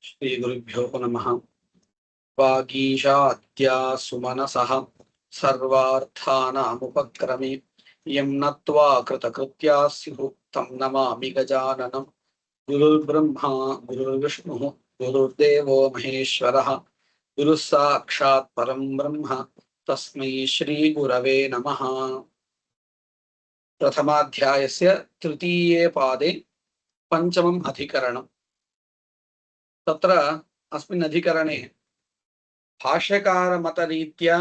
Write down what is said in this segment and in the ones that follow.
श्रीगुरुभ्यो नमः। वागीशाद्या सुमनसः सर्वार्थानामुपक्रमे यं नत्वा कृतकृत्या स्युः तं नमामि गजाननं। गुरुर्ब्रह्मा गुरुर्विष्णुः गुरुर्देवो महेश्वरः गुरुः साक्षात् परं ब्रह्म तस्मै श्रीगुरवे नमः। प्रथमाध्यायस्य तृतीये पादे पञ्चमम् अधिकरणम्। तत्र अस्मिन् अधिकरणे भाष्यकारमतरीत्या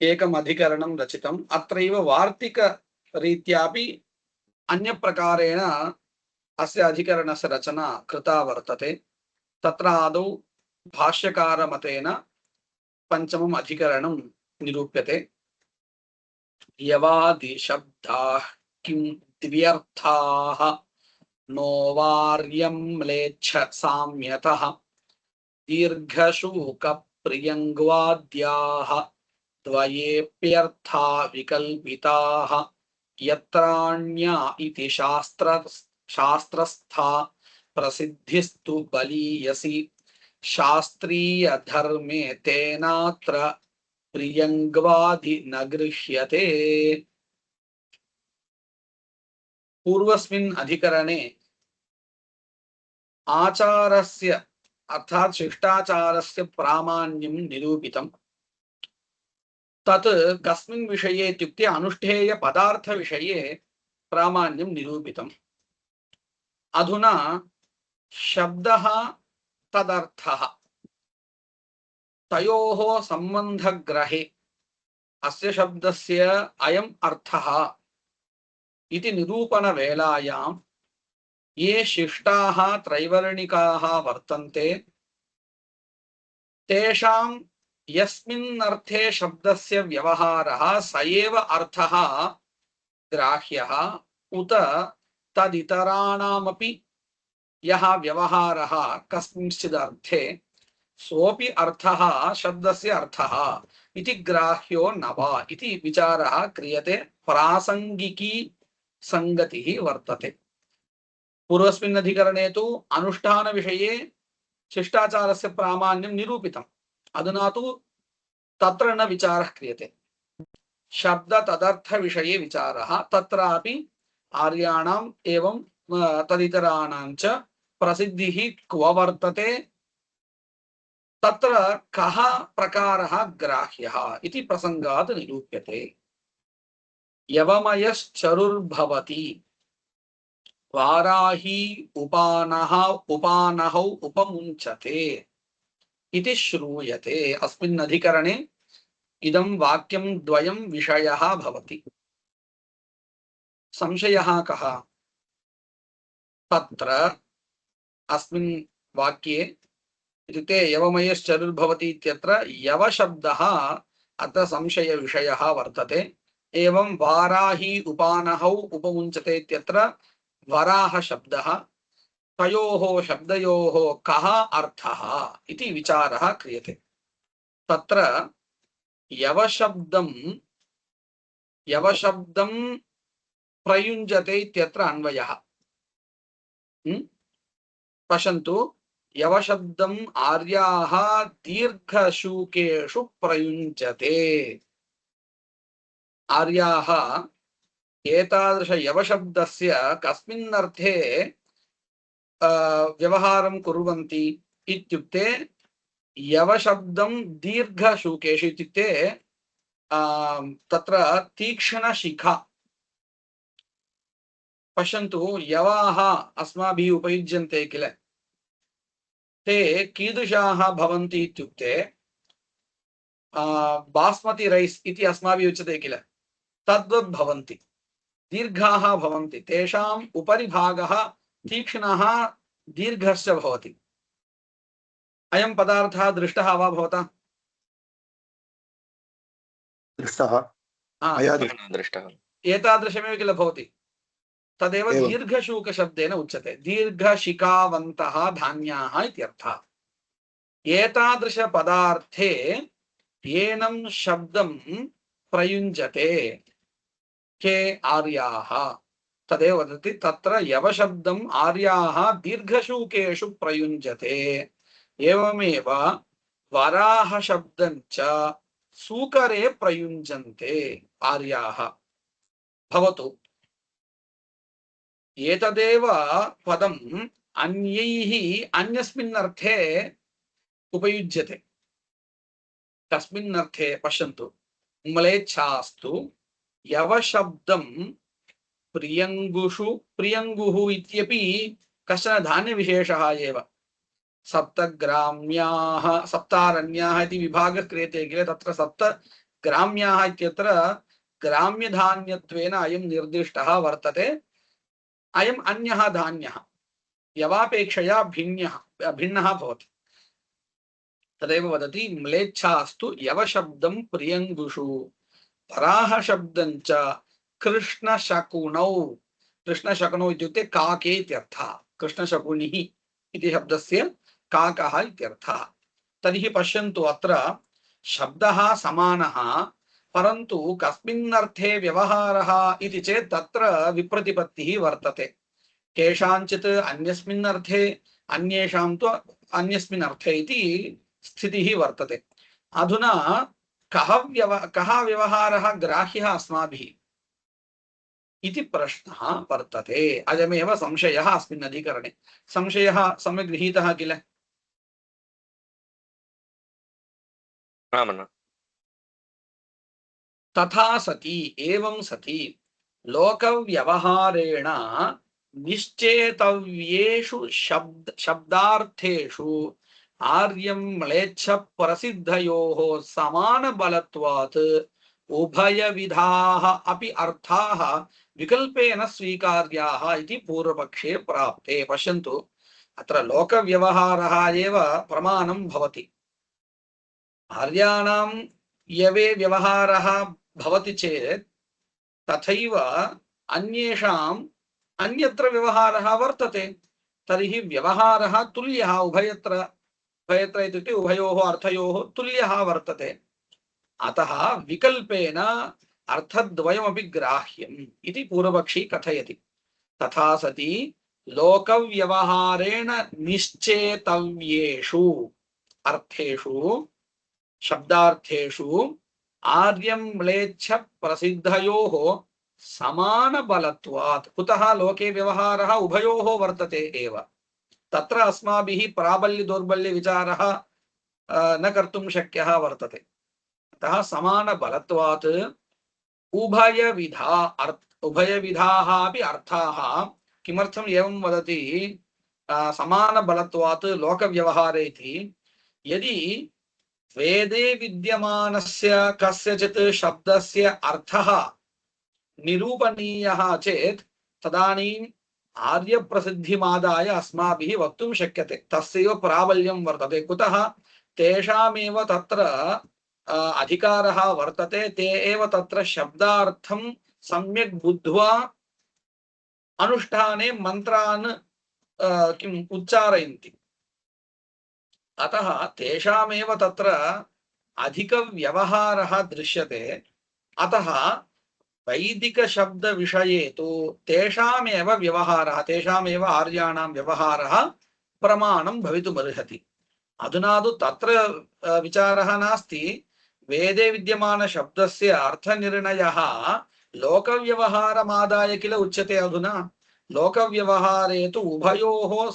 एकम् अधिकरणं रचितम्। अत्रैव वार्तिकरीत्यापि अन्यप्रकारेण अस्य अधिकरणस्य रचना कृता वर्तते। तत्र आदौ भाष्यकारमतेन पञ्चमम् अधिकरणं निरूप्यते। यवादिशब्दाः किं द्व्यर्थाः नो वार्यं म्लेच्छ साम्यतः दीर्घशूकप्रियङ्ग्वाद्याः द्वयेऽप्यर्था विकल्पिताः यत्राण्या इति शास्त्रस्था प्रसिद्धिस्तु बलीयसी शास्त्रीयधर्मे तेनात्र प्रियङ्ग्वादि न गृह्यते। पूर्वस्मिन् अधिकरणे आचारस्य अर्थात शिष्टाचारस्य प्रामाण्यं निरूपितम्। तत् कस्मिन् विषये इत्युक्ते अनुष्ठेय पदार्थ विषये प्रामाण्यं निरूपितम्। अधुना शब्दः तदर्थः तयोः सम्बन्धग्रहे अस्य शब्दस्य अयम् अर्थः इति निरूपणवेलायां ये शिष्टाः त्रैवर्णिकाः वर्तन्ते तेषां यस्मिन् अर्थे शब्दस्य व्यवहारः स एव अर्थः ग्राह्यः उत तदितराणामपि यः व्यवहारः कस्मिंश्चित् अर्थे सोऽपि अर्थः शब्दस्य अर्थः इति ग्राह्यो न वा इति विचारः क्रियते। प्रासंगिकी संगतिः वर्तते। पूर्वस्मिन् अधिकरणे तु अनुष्ठान विषये शिष्टाचारस्य प्रामाण्यं निरूपितम्। अधुना तु तत्र न विचारः क्रियते, शब्द तदर्थ विषये विचारः। तत्रापि आर्याणाम् एवं तदितराणां च प्रसिद्धिः क्व वर्तते, तत्र कः प्रकारः ग्राह्यः इति प्रसंगात् निरूप्यते। यवमयश्चरुर्भवति वाराही उपानहौ उपमुञ्चते इति श्रूयते। अस्मिन् अधिकरणे इदं वाक्यं द्वयं विषयः भवति। संशयः कः? तत्र अस्मिन् वाक्ये इत्युक्ते यवमयश्चरुर्भवति इत्यत्र यवशब्दः अत्र संशयविषयः वर्तते। एवं वाराही उपानहौ उपमुञ्चते इत्यत्र वराह शब्दः, तयोः शब्दयोः कः अर्थः इति विचारः क्रियते। तत्र यवशब्दं प्रयुञ्जते इत्यत्र अन्वयः। पश्यन्तु, यवशब्दम् आर्याः दीर्घशूकेषु प्रयुञ्जते। आर्याः एतादृश यवशब्दस्य कस्मिन् अर्थे व्यवहारं कुर्वन्ति इत्युक्ते यवशब्दं दीर्घशूकेषु इत्युक्ते तत्र तीक्ष्णशिखा। पश्यन्तु, यवाः अस्माभिः उपयुज्यन्ते किल, ते कीदृशाः भवन्ति इत्युक्ते बास्मति रैस् इति अस्माभिः उच्यते किल, तद्वत् भवन्ति, दीर्घाः भवन्ति। तेषाम् उपरि भागः तीक्ष्णः दीर्घश्च भवति। अयं पदार्थः दृष्टः वा भवता? दृष्टः, एतादृशमेव किल भवति। तदेव दीर्घशूकशब्देन उच्यते। दीर्घशिखावन्तः धान्याः इत्यर्थः। एतादृशपदार्थे येनं शब्दं प्रयुञ्जते के आर्याः तदेव वदति तत्र यवशब्दम् आर्याः दीर्घशूकेषु प्रयुञ्जते एवमेव वराहशब्दं च सूकरे प्रयुञ्जन्ते आर्याः। भवतु एतदेव पदम् अन्यैः अन्यस्मिन् अर्थे उपयुज्यते। तस्मिन् अर्थे पश्यन्तु म्लेच्छास्तु यवशब्दं प्रियङ्गुषु प्रियङ्गुः इत्यपि कश्चन धान्यविशेषः एव। सप्तग्राम्याः सप्तारण्याः इति विभागः क्रियते किल, तत्र सप्तग्राम्याः इत्यत्र ग्राम्यधान्यत्वेन अयं निर्दिष्टः वर्तते। अयम् अन्यः धान्यः यवापेक्षया भिन्नः भवति। तदेव वदति म्लेच्छास्तु यवशब्दं प्रियङ्गुषु वराहशब्दं च कृष्णशकुनौ। कृष्णशकुनौ इत्युक्ते काके इत्यर्थः। कृष्णशकुनिः इति शब्दस्य काकः इत्यर्थः। तर्हि पश्यन्तु अत्र शब्दः समानः परन्तु कस्मिन् अर्थे व्यवहारः इति चेत् तत्र विप्रतिपत्तिः वर्तते। केषाञ्चित् अन्यस्मिन् अर्थे अन्येषां तु अन्यस्मिन् अर्थे इति स्थितिः वर्तते। अधुना कः व्यवहारः ग्राह्यः अस्माभिः इति प्रश्नः वर्तते। अयमेव संशयः अस्मिन् अधिकरणे। संशयः सम्यक् गृहीतः किल? तथा सति एवं सति लोकव्यवहारेण निश्चेतव्येषु शब्दार्थेषु आर्यं म्लेच्छ प्रसिद्धयोः समानबलत्वात् उभयविधाः अपि अर्थाः विकल्पेन स्वीकार्याः इति पूर्वपक्षे प्राप्ते। पश्यन्तु अत्र लोकव्यवहारः एव प्रमाणं भवति। आर्याणां यवे व्यवहारः भवति चेत् तथैव अन्येषाम् अन्यत्र व्यवहारः वर्तते। तर्हि व्यवहारः तुल्यः उभयत्र इत्युक्ते उभयोः अर्थयोः तुल्यः वर्तते। अतः विकल्पेन अर्थद्वयमपि ग्राह्यम् इति पूर्वपक्षी कथयति। तथा सति लोकव्यवहारेण निश्चेतव्येषु अर्थेषु शब्दार्थेषु आर्यं म्लेच्छ प्रसिद्धयोः समानबलत्वात्। कुतः लोके व्यवहारः उभयोः वर्तते एव। तत्र अस्माभिः प्राबल्य दौर्बल्य विचारः न कर्तुं शक्यः वर्तते। अतः समानबलत्वात् उभयविधाः अपि अर्थाः। किमर्थम् एवं वदति समानबलत्वात् लोकव्यवहारे इति? यदि वेदे विद्यमानस्य कस्यचित् शब्दस्य अर्थः निरूपणीयः चेत् तदानीम् आर्यप्रसिद्धिमादाय अस्माभिः वक्तुं शक्यते। तस्यैव प्राबल्यं वर्तते। कुतः? तेषामेव तत्र अधिकारः वर्तते। ते एव तत्र शब्दार्थं सम्यक् बुद्ध्वा अनुष्ठाने मन्त्रान् किम् उच्चारयन्ति। अतः तेषामेव तत्र अधिकव्यवहारः दृश्यते। अतः वैदिक शब्द विषये तो तेषामेव व्यवहारः तेषामेव आर्याणां व्यवहारः प्रमाणं भवितुमर्हति। अधुना तु तत्र विचारः नास्ति। वेदे विद्यमान शब्दस्य अर्थनिर्णयः लोकव्यवहारमादाय किल उच्यते। अधुना लोकव्यवहारे तु उभयोः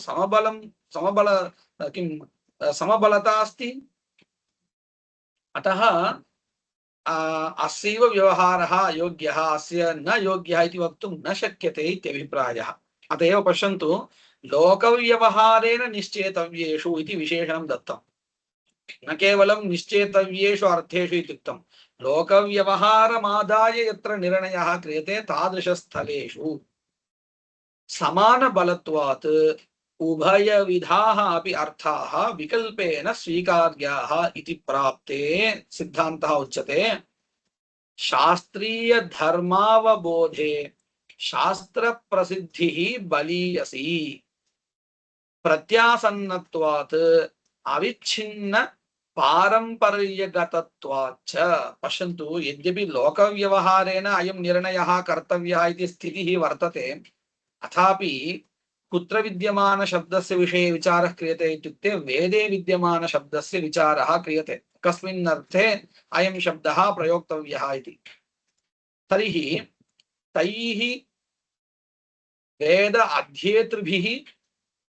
समबलता अस्ति। अतः अस्यैव व्यवहारः योग्यः अस्य न योग्यः इति वक्तुं न शक्यते इत्यभिप्रायः। अत एव पश्यन्तु लोकव्यवहारेण निश्चेतव्येषु इति विशेषणं दत्तं। न केवलं निश्चेतव्येषु अर्थेषु इत्युक्तं, लोकव्यवहारमादाय यत्र निर्णयः क्रियते तादृशस्थलेषु समानबलत्वात् उभयविधाः अपि अर्थाः विकल्पेन स्वीकार्याः इति प्राप्ते सिद्धान्तः उच्यते। शास्त्रीय धर्मावबोधे शास्त्र प्रसिद्धिः बलीयसी प्रत्यासन्नत्वात् अविच्छिन्न पारम्पर्यगतत्वाच्च पश्यन्तु यद्यपि लोकव्यवहारेण अयं निर्णयः कर्तव्यः इति स्थितिः वर्तते अथापि कुत्र विद्यमानशब्दस्य विषये विचारः क्रियते इत्युक्ते वेदे विद्यमानशब्दस्य विचारः क्रियते कस्मिन् अर्थे अयं शब्दः प्रयोक्तव्यः इति तर्हि तैः वेद अध्येतृभिः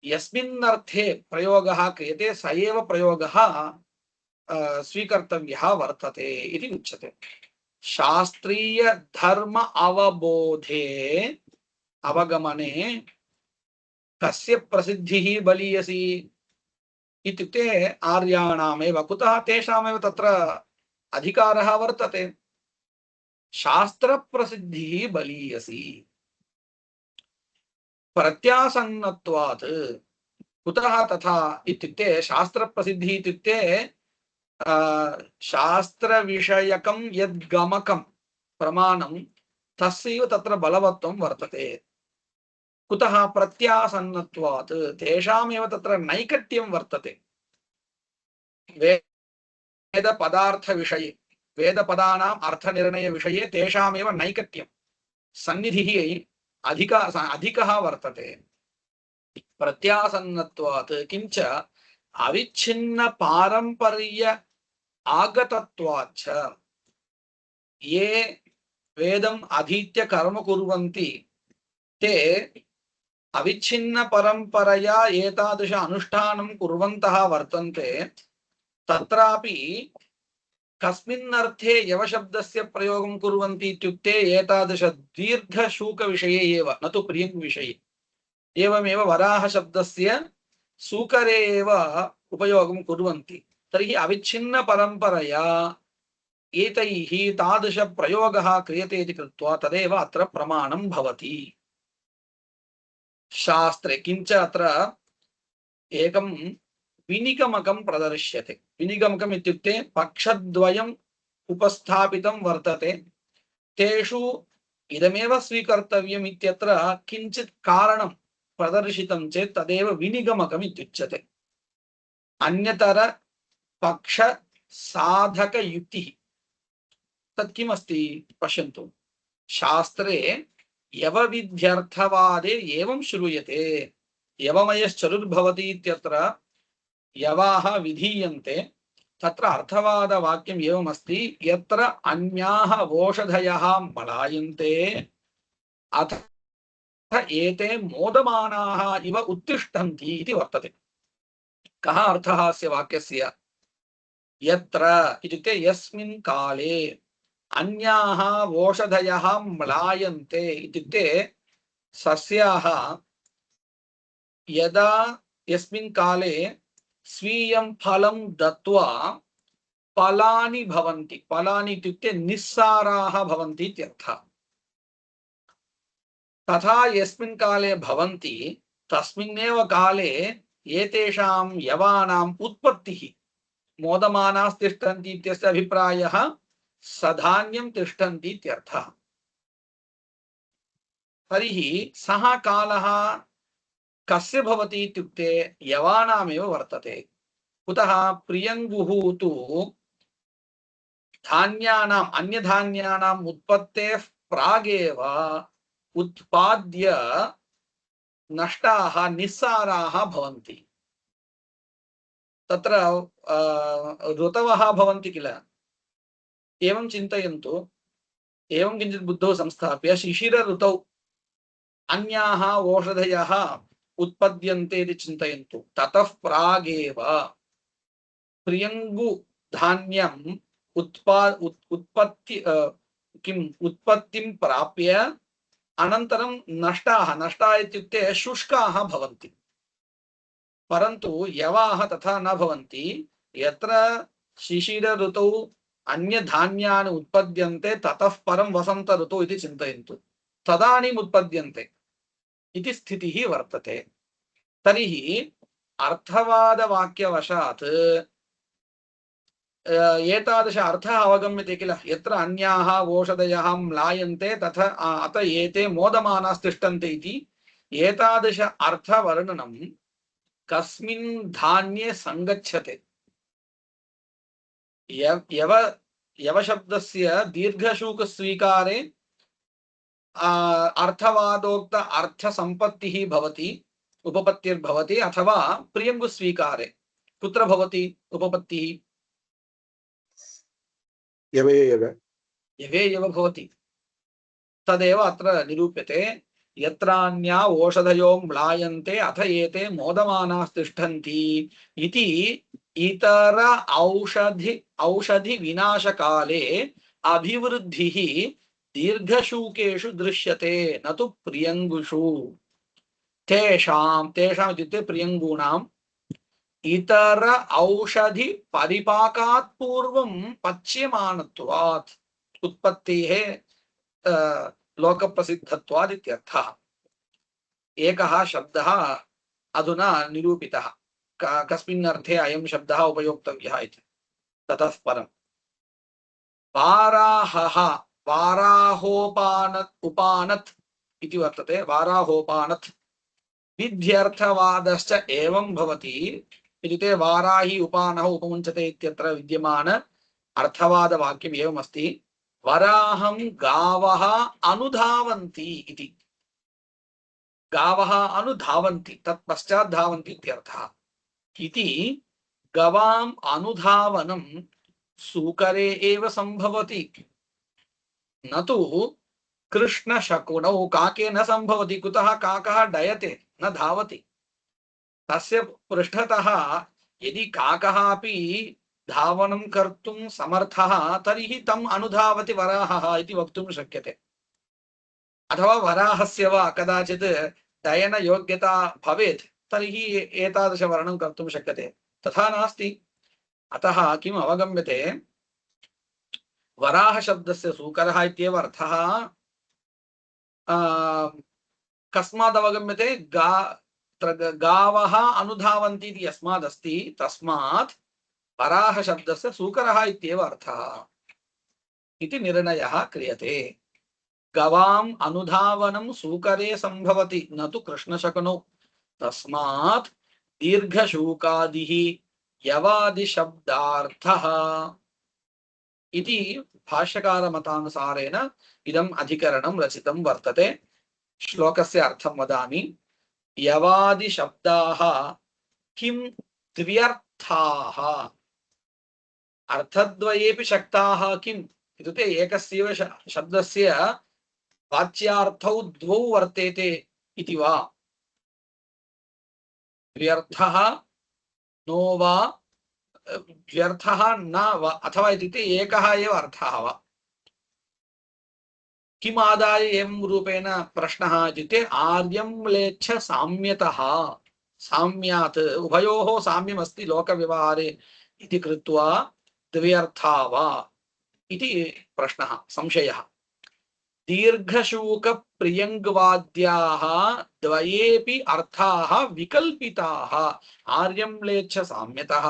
यस्मिन् अर्थे प्रयोगः क्रियते स एव प्रयोगः स्वीकर्तव्यः वर्तते इति उच्यते शास्त्रीय धर्म अवबोधे अवगमने कस्य प्रसिद्धिः बलीयसी इत्युक्ते आर्याणामेव कुतः तेषामेव तत्र अधिकारः वर्तते शास्त्रप्रसिद्धिः बलीयसी प्रत्यासन्नत्वात् कुतः तथा इत्युक्ते शास्त्रप्रसिद्धिः इत्युक्ते शास्त्रविषयकं यद्गमकं प्रमाणं तस्यैव तत्र बलवत्वं वर्तते कुतः प्रत्यासन्नत्वात् तेषामेव तत्र नैकट्यं वर्तते वेदपदार्थविषये वेदपदानाम् अर्थनिर्णयविषये तेषामेव नैकट्यं सन्निधिः अधिकः वर्तते प्रत्यासन्नत्वात् किञ्च अविच्छिन्न पारंपर्य आगतत्वाच्च ये वेदम् अधीत्य कर्म कुर्वन्ति ते अविच्छिन्न परंपरया एतादृश अनुष्ठानं कुर्वन्तः वर्तन्ते तत्रापि कस्मिन् अर्थे यवशब्दस्य प्रयोगं कुर्वन्ति इत्युक्ते एतादृश दीर्घशूकविषये एव न तु प्रियङ्विषये एवमेव वराहशब्दस्य सूकरे एव उपयोगं कुर्वन्ति तर्हि अविच्छिन्न परंपरया एतैः तादृश प्रयोगः क्रियते इति कृत्वा तदेव अत्र प्रमाणं भवति शास्त्रे किञ्च अत्र एकं विनिगमकं प्रदर्श्यते विनिगमकम् इत्युक्ते पक्षद्वयम् उपस्थापितं वर्तते तेषु इदमेव स्वीकर्तव्यम् इत्यत्र किञ्चित् कारणं प्रदर्शितं चेत् तदेव विनिगमकम् इत्युच्यते अन्यतर पक्ष साधक युक्तिः तत् किमस्ति पश्यन्तु शास्त्रे यवविध्यर्थवादे एवं श्रूयते यवमयश्चरुर्भवति इत्यत्र यवाः विधीयन्ते तत्र अर्थवादवाक्यम् एवमस्ति यत्र अन्याः ओषधयः मलायन्ते अथ एते मोदमानाः इव उत्तिष्ठन्ति इति वर्तते कः अर्थः अस्य वाक्यस्य यत्र इत्युक्ते यस्मिन् काले अन्याः ओषधयः म्लायन्ते इत्युक्ते सस्याः यदा यस्मिन् काले स्वीयं फलं दत्वा फलानि भवन्ति फलानि इत्युक्ते निस्साराः भवन्ति इत्यर्थः तथा यस्मिन् काले भवन्ति तस्मिन्नेव काले एतेषां यवानाम् उत्पत्तिः मोदमानास्तिष्ठन्ति इत्यस्य अभिप्रायः सधान्यं तिष्ठन्ति इत्यर्थः तर्हि सः कालः कस्य भवति इत्युक्ते यवानामेव वर्तते कुतः प्रियङ्गुः तु धान्यानाम् अन्यधान्यानाम् उत्पत्तेः प्रागेव उत्पाद्य नष्टाः निस्साराः भवन्ति तत्र ऋतवः भवन्ति किल एवं चिन्तयन्तु एवं किञ्चित् बुद्धौ संस्थाप्य शिशिर ऋतौ अन्याः ओषधयः उत्पद्यन्ते इति चिन्तयन्तु ततः प्रागेव प्रियङ्गु धान्यम् उत्पत्तिं प्राप्य अनन्तरं नष्टाः इत्युक्ते शुष्काः भवन्ति परन्तु यवाः तथा न भवन्ति यत्र शिशिर ऋतौ अन्यधान्यानि उत्पद्यन्ते ततः परं वसन्त ऋतौ इति चिन्तयन्तु तदानीम् उत्पद्यन्ते इति स्थितिः वर्तते तर्हि अर्थवादवाक्यवशात् एतादृश अर्थः अवगम्यते किल यत्र अन्याः ओषधयः म्लायन्ते तथा अत एते मोदमानास्तिष्ठन्ते इति एतादृश अर्थवर्णनं कस्मिन् धान्ये संगच्छते यव यवशब्दस्य दीर्घशूकस्वीकारे अर्थवादोक्त अर्थसम्पत्तिः भवति, उपपत्तिर्भवति, अथवा प्रियङ्गुस्वीकारे कुत्र भवति उपपत्तिः? यवे यव यवे यव भवति। तदेव अत्र निरूप्यते। यत्रान्या ओषधयो म्लायन्ते अथ एते मोदमानास्तिष्ठन्ति इति इतर औषधि विनाशकाले अभिवृद्धिः दीर्घशूकेषु दृश्यते न तु प्रियङ्गुषु। तेषाम् इत्युक्ते प्रियङ्गूणाम् इतर औषधि परिपाकात् पूर्वं पच्यमानत्वात् उत्पत्तेः लोकप्रसिद्धत्वात् इत्यर्थः। एकः शब्दः अधुना निरूपितः, कस्मिन् अर्थे अयं शब्दः उपयोक्तव्यः इति। ततः परं वाराहः उपानत् इति वर्तते। वाराहोपानत् विध्यर्थवादश्च एवं भवति इत्युक्ते वाराहि उपानः उपमुञ्चते इत्यत्र विद्यमान अर्थवादवाक्यम् एवमस्ति। वराहं गावः अनुधावन्ति इति। गावः अनुधावन्ति तत्पश्चात् धावन्ति इत्यर्थः। इति गवाम् अनुधावनं सूकरे एव संभवति, न तु कृष्णशकुनौ काके न संभवति। कुतः? काकः डयते न धावति। तस्य पृष्ठतः यदि काकः अपि धावनं कर्तुं समर्थः तर्हि तम् अनुधावति वराहः इति वक्तुं शक्यते। अथवा वराहस्य वा कदाचित् डयनयोग्यता भवेत् तर्हि एतादृशवर्णनं कर्तुं शक्यते। तथा नास्ति। अतः किम् अवगम्यते? वराह शब्दस्य सूकरः इत्येव अर्थः। कस्मात् अवगम्यते? गावः अनुधावन्ति इति यस्मादस्ति तस्मात् वराह शब्दस्य सूकरः इत्येव अर्थः इति निर्णयः क्रियते। गवाम् अनुधावनं सूकरे संभवति न तु कृष्णशकुनौ। तस्मात् दीर्घशूकादिः यवादिशब्दार्थः इति भाष्यकारमतानुसारेण इदम् अधिकरणं रचितं वर्तते। श्लोकस्य अर्थं वदामि। यवादिशब्दाः किं द्व्यर्थाः अर्थद्वयेपि शक्ताः किम् इत्युक्ते एकस्यैव शब्दस्य वाच्यार्थौ द्वौ वर्तेते इति वा? द्व्यर्थः नो वा व्यर्थः न वा अथवा इत्युक्ते एकः एव अर्थः वा? किम् आदाय एवं रूपेण प्रश्नः इत्युक्ते आर्यं म्लेच्छ साम्यतः साम्यात् उभयोः साम्यमस्ति लोकव्यवहारे इति कृत्वा द्व्यर्था वा इति प्रश्नः, संशयः। दीर्घशूकप्रियङ्गवाद्याः द्वयेपि अर्थाः विकल्पिताः आर्यं म्लेच्छ साम्यतः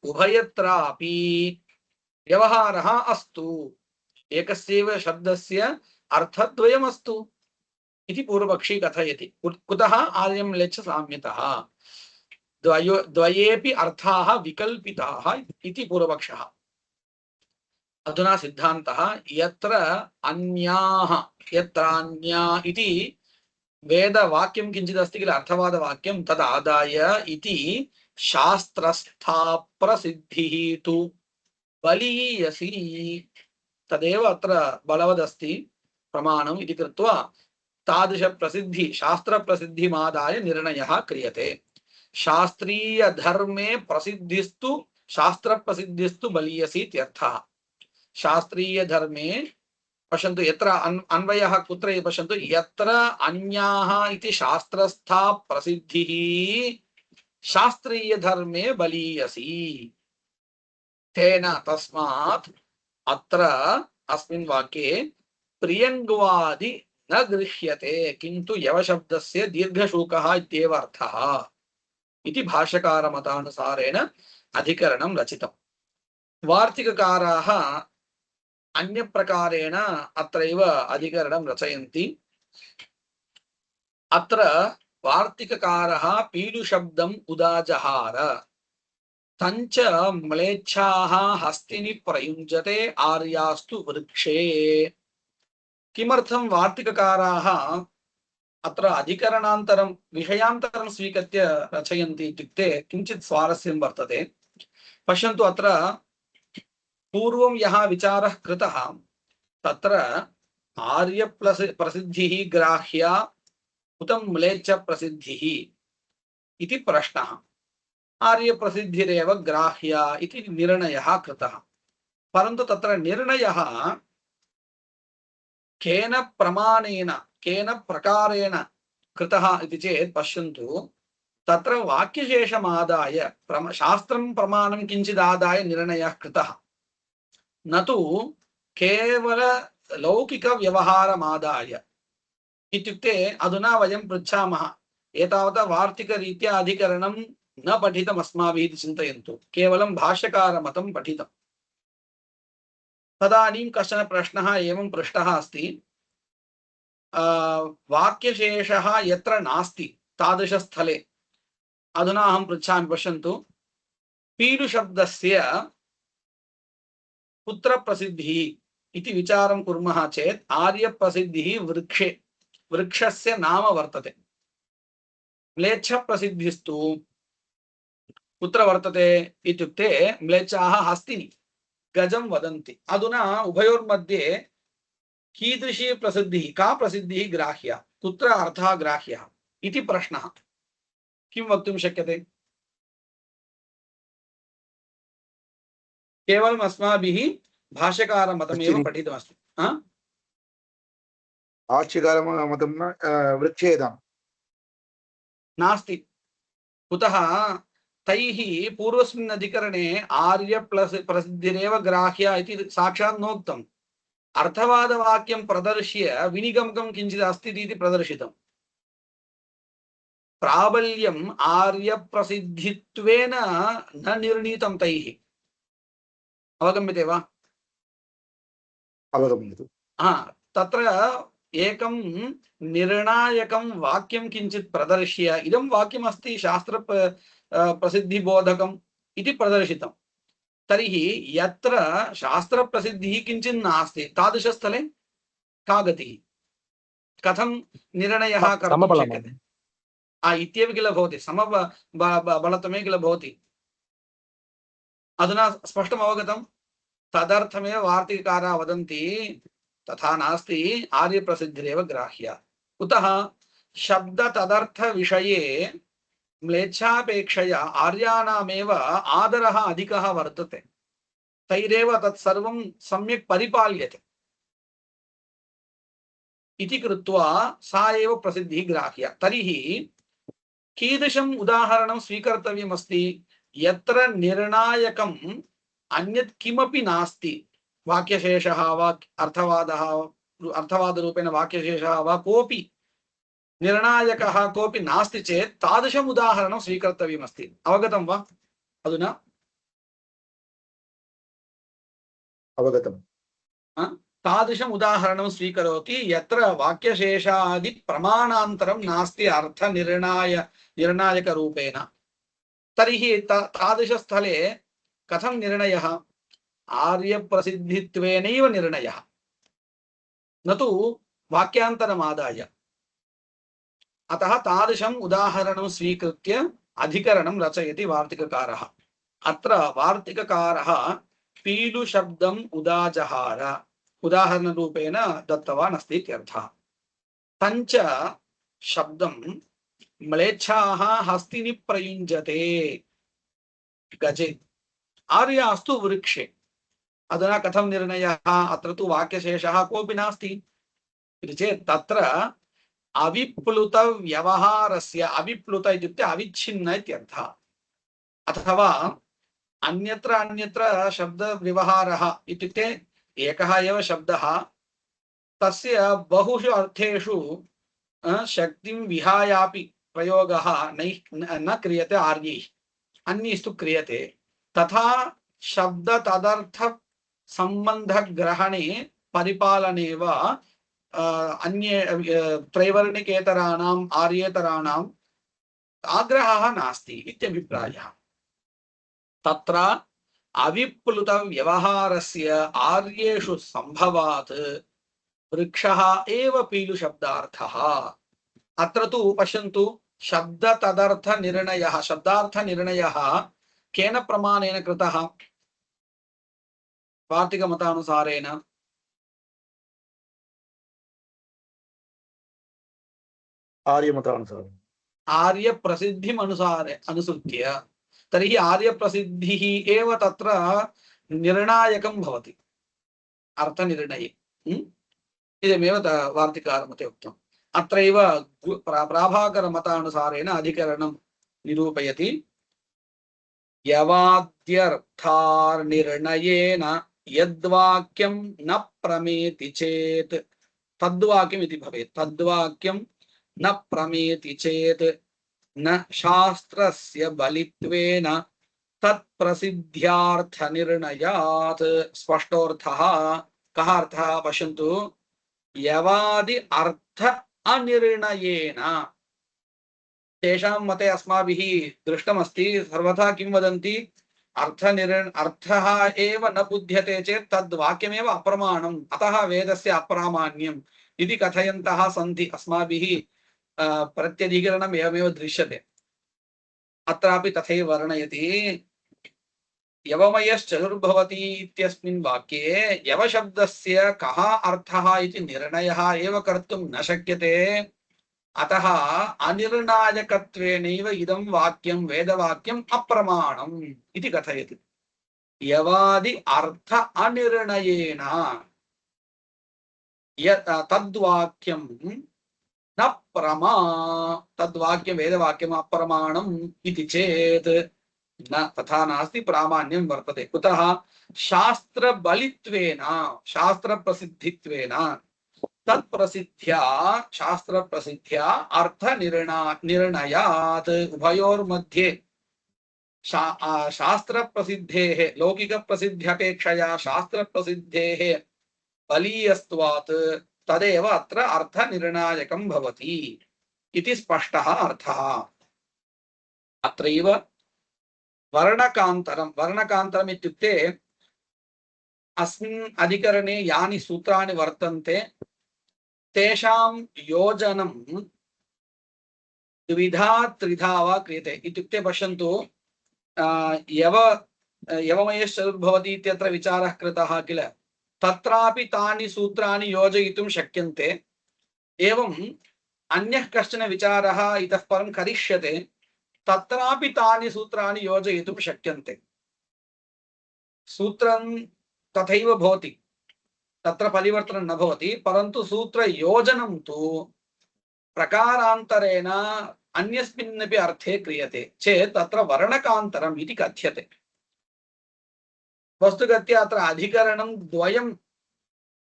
उभयत्रापि व्यवहारः अस्तु। एकस्यैव शब्दस्य अर्थद्वयमस्तु इति पूर्वपक्षी कथयति। कुतः आर्यं म्लेच्छ साम्यतः? द्वयेपि अर्थाः विकल्पिताः इति पूर्वपक्षः। अधुना सिद्धान्तः यत्र अन्याः यत्रान्या इति वेदवाक्यं किञ्चित् अस्ति किल, अर्थवादवाक्यं, तदादाय इति शास्त्रस्था प्रसिद्धिः तु बलीयसी तदेव अत्र बलवदस्ति प्रमाणम् इति कृत्वा तादृशप्रसिद्धि शास्त्रप्रसिद्धिमादाय निर्णयः क्रियते। शास्त्रीयधर्मे प्रसिद्धिस्तु शास्त्रप्रसिद्धिस्तु बलीयसी इत्यर्थः। शास्त्रीयधर्मे पश्यन्तु, यत्र अन्वयः कुत्र पश्यन्तु, यत्र अन्याः इति शास्त्रस्था प्रसिद्धिः शास्त्रीयधर्मे बलीयसी तेन तस्मात् अत्र अस्मिन् वाक्ये प्रियङ्गवादि न गृह्यते किन्तु यवशब्दस्य दीर्घशूकः इत्येव अर्थः इति भाष्यकारमतानुसारेण अधिकरणं रचितम्। वार्तिककाराः अन्यप्रकारेण अत्रैव अधिकरणं रचयन्ति। अत्र वार्तिककारः पीडुशब्दम् उदाजहार तञ्च म्लेच्छाः हस्तिनि प्रयुञ्जते आर्यास्तु वृक्षे। किमर्थं वार्तिककाराः अत्र अधिकरणान्तरं विषयान्तरं स्वीकृत्य रचयन्ति इत्युक्ते किञ्चित् स्वारस्यं वर्तते। पश्यन्तु, अत्र पूर्वं यः विचारः कृतः तत्र आर्य प्रसिद्धिः ग्राह्या उत म्लेच्छ प्रसिद्धिः इति प्रश्नः। आर्य प्रसिद्धिरेव ग्राह्या इति निर्णयः कृतः। परन्तु तत्र निर्णयः केन प्रमाणेन केन प्रकारेण कृतः इति चेत् पश्यन्तु, तत्र वाक्यशेषमादाय शास्त्रं प्रमाणं किञ्चिदादाय निर्णयः कृतः, न तु केवल लौकिक व्यवहारमादाय। इत्युक्ते अधुना वयं पृच्छामः, एतावता वार्तिकरीत्या अधिकरणं न पठितम् अस्माभिः इति चिन्तयन्तु, केवलं भाष्यकारमतं पठितम्। तदानीं कश्चन प्रश्नः एवं पृष्टः अस्ति, वाक्यशेषः यत्र नास्ति तादृशस्थले, अधुना अहं पृच्छामि, पश्यन्तु, पीडुशब्दस्य कुत्र प्रसिद्धिः इति विचारं कुर्मः चेत् आर्यप्रसिद्धिः वृक्षे, वृक्षस्य नाम वर्तते। म्लेच्छ प्रसिद्धिस्तु कुत्र वर्तते इत्युक्ते म्लेच्छाः हस्तिनि गजं वदन्ति। अधुना उभयोर्मध्ये कीदृशी प्रसिद्धिः, का प्रसिद्धिः ग्राह्या, कुत्र अर्थः ग्राह्यः इति प्रश्नः। किं वक्तुं शक्यते? केवलम् अस्माभिः भाष्यकारमतमेव पठितमस्ति। भाष्यकारमतं वृक्षेदं नास्ति। कुतः? तैः पूर्वस्मिन् अधिकरणे आर्य प्रसिद्धिरेव ग्राह्या इति साक्षात् नोक्तम्। अर्थवादवाक्यं प्रदर्श्य विनिगमकं किञ्चित् अस्ति इति प्रदर्शितम्। प्राबल्यम् आर्यप्रसिद्धित्वेन न निर्णीतं तैः। अवगम्यते वा? अवगम्यते। तत्र एकं निर्णायकं वाक्यं किञ्चित् प्रदर्श्य इदं वाक्यमस्ति शास्त्र प्रसिद्धिबोधकम् इति प्रदर्शितं। तर्हि यत्र शास्त्रप्रसिद्धिः किञ्चित् नास्ति तादृशस्थले का गतिः? कथं निर्णयः कर्तुं शक्यते? इत्येव किल भवति, समबलतमे किल भवति। अधुना स्पष्टम् अवगतं? तदर्थमेव वार्तिककाराः वदन्ति तथा नास्ति, आर्यप्रसिद्धिरेव ग्राह्या। कुतः? शब्द तदर्थ विषये म्लेच्छापेक्षया आर्याणामेव आदरः अधिकः वर्तते। तैरेव तत्सर्वं सम्यक् परिपाल्यते इति कृत्वा सा एव प्रसिद्धिः ग्राह्या। तर्हि कीदृशम् उदाहरणं स्वीकर्तव्यमस्ति? यत्र निर्णायकम् अन्यत् किमपि नास्ति, वाक्यशेषः वा अर्थवादः, अर्थवादरूपेण वाक्यशेषः वा कोऽपि निर्णायकः कोऽपि नास्ति चेत् तादृशम् उदाहरणं स्वीकर्तव्यमस्ति। अवगतं वा? अधुना अवगतं। तादृशम् उदाहरणं स्वीकरोति यत्र वाक्यशेषादि प्रमाणान्तरं नास्ति निर्णायकरूपेण। तर्हि तादृशस्थले कथं निर्णयः? आर्यप्रसिद्धित्वेनैव निर्णयः, न तु वाक्यान्तरमादाय। अतः तादृशम् उदाहरणं स्वीकृत्य अधिकरणं रचयति वार्तिककारः। अत्र वार्तिककारः पीडुशब्दम् उदाजहार उदाहरणरूपेण दत्तवान् अस्ति इत्यर्थः। तञ्च शब्दं म्लेच्छाः हस्तिनि प्रयुञ्जते गजे, आर्यास्तु वृक्षे। अधुना कथं निर्णयः? अत्र तु वाक्यशेषः कोऽपि नास्ति इति चेत् तत्र अविप्लुत व्यवहारस्य, अविप्लुत इत्युक्ते अविच्छिन्न इत्यर्थः, अथवा अन्यत्र अन्यत्र शब्दव्यवहारः इत्युक्ते एकः एव शब्दः, तस्य बहुषु अर्थेषु शक्तिं विहायापि प्रयोगः न क्रियते आर्यैः, अन्यैस्तु क्रियते। तथा शब्द तदर्थ सम्बन्धग्रहणे परिपालने वा अन्ये त्रैवर्णिकेतराणाम् आर्येतराणाम् आग्रहः नास्ति इत्यभिप्रायः। तत्र अविप्लुत व्यवहारस्य आर्येषु संभवात् वृक्षः एव पीलुशब्दार्थः। अत्र तु पश्यन्तु शब्द तदर्थ निर्णयः, शब्दार्थ निर्णयः केन प्रमाणेन कृतः? वार्तिक मतानुसारेण आर्यमतानुसारम् आर्य प्रसिद्धिम् अनुसृत्य, तर्हि आर्य प्रसिद्धिः एव तत्र निर्णायकं भवति अर्थनिर्णये। इदमेव वार्तिकारमते उक्तम्। अत्रैव प्राभाकरमतानुसारेण अधिकरणं निरूपयति। यवाद्यर्थार्निर्णयेन यद्वाक्यं न प्रमेति चेत् तद्वाक्यम् इति भवेत्। तद्वाक्यं न प्रमेति चेत् न शास्त्रस्य बलित्वेन तत्प्रसिद्ध्यार्थनिर्णयात्। स्पष्टोऽर्थः। कः अर्थः? पश्यन्तु, यवादि अर्थ अनिर्णयेन, तेषां मते अस्माभिः दृष्टमस्ति सर्वथा किं वदन्ति, अर्थः एव न बुध्यते चेत् तद्वाक्यमेव अप्रमाणम्, अतः वेदस्य अप्रामाण्यम् इति कथयन्तः सन्ति। अस्माभिः प्रत्यधिकरणम् एवमेव दृश्यते। अत्रापि तथैव वर्णयति। यवमयश्चतुर्भवति इत्यस्मिन् वाक्ये यवशब्दस्य कः अर्थः इति निर्णयः एव कर्तुं न शक्यते। अतः अनिर्णायकत्वेनैव इदं वाक्यं वेदवाक्यम् अप्रमाणम् इति कथयति। यवादि अर्थ अनिर्णयेन तद्वाक्यं न प्रमा, तद्वाक्यं वेदवाक्यम् अप्रमाणम् इति चेत् न, तथा नास्ति, प्रामाण्यं वर्तते। कुतः? शास्त्रबलित्वेन, शास्त्रप्रसिद्धित्वेन, तत्प्रसिद्ध्या, शास्त्रप्रसिद्ध्या अर्थनिर्णयात्। उभयोर्मध्ये शास्त्रप्रसिद्धेः, लौकिकप्रसिद्ध्यपेक्षया शास्त्रप्रसिद्धेः बलीयत्वात् तदेव अत्र अर्थनिर्णायकं भवति इति स्पष्टः अर्थः। अत्रैव वर्णकान्तरं, वर्णकान्तरम् इत्युक्ते अस्मिन् अधिकरणे यानि सूत्राणि वर्तन्ते तेषां योजनं द्विधा त्रिधा वा क्रियते। इत्युक्ते पश्यन्तु, यवमयश्चतुर्भवति इत्यत्र विचारः कृतः किल, तत्रापि तानि सूत्राणि योजयितुं शक्यन्ते। एवम् अन्यः कश्चन विचारः इतः परं करिष्यते, तत्रापि तानि सूत्राणि योजयितुं शक्यन्ते। सूत्रं तथैव भवति, तत्र परिवर्तनं न भवति, परन्तु सूत्रयोजनं तु प्रकारान्तरेण अन्यस्मिन्नपि अर्थे क्रियते चेत् तत्र वर्णकान्तरम् इति कथ्यते। वस्तुगत्या अत्र अधिकरणं द्वयं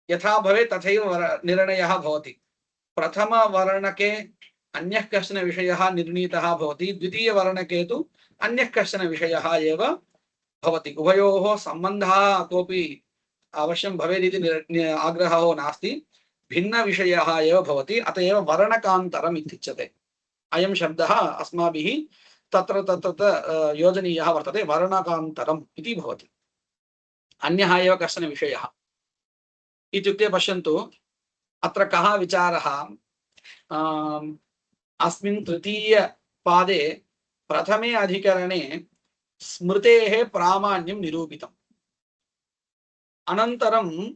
यथा भवेत् तथैव निर्णयः भवति। प्रथमवर्णके अन्यः कश्चन विषयः निर्णीतः भवति, द्वितीयवर्णके तु अन्यः कश्चन विषयः एव भवति। उभयोः सम्बन्धः कोऽपि अवश्यं भवेदिति आग्रहो नास्ति, भिन्नविषयः एव भवति। अत एव वर्णकान्तरम् इत्युच्यते। अयं शब्दः अस्माभिः तत्र तत्र योजनीयः वर्तते, वर्णकान्तरम् इति भवति। अन्यः एव कश्चन विषयः इत्युक्ते पश्यन्तु, अत्र कः विचारः? अस्मिन् तृतीयपादे प्रथमे अधिकरणे स्मृतेः प्रामाण्यं निरूपितम्। अनन्तरं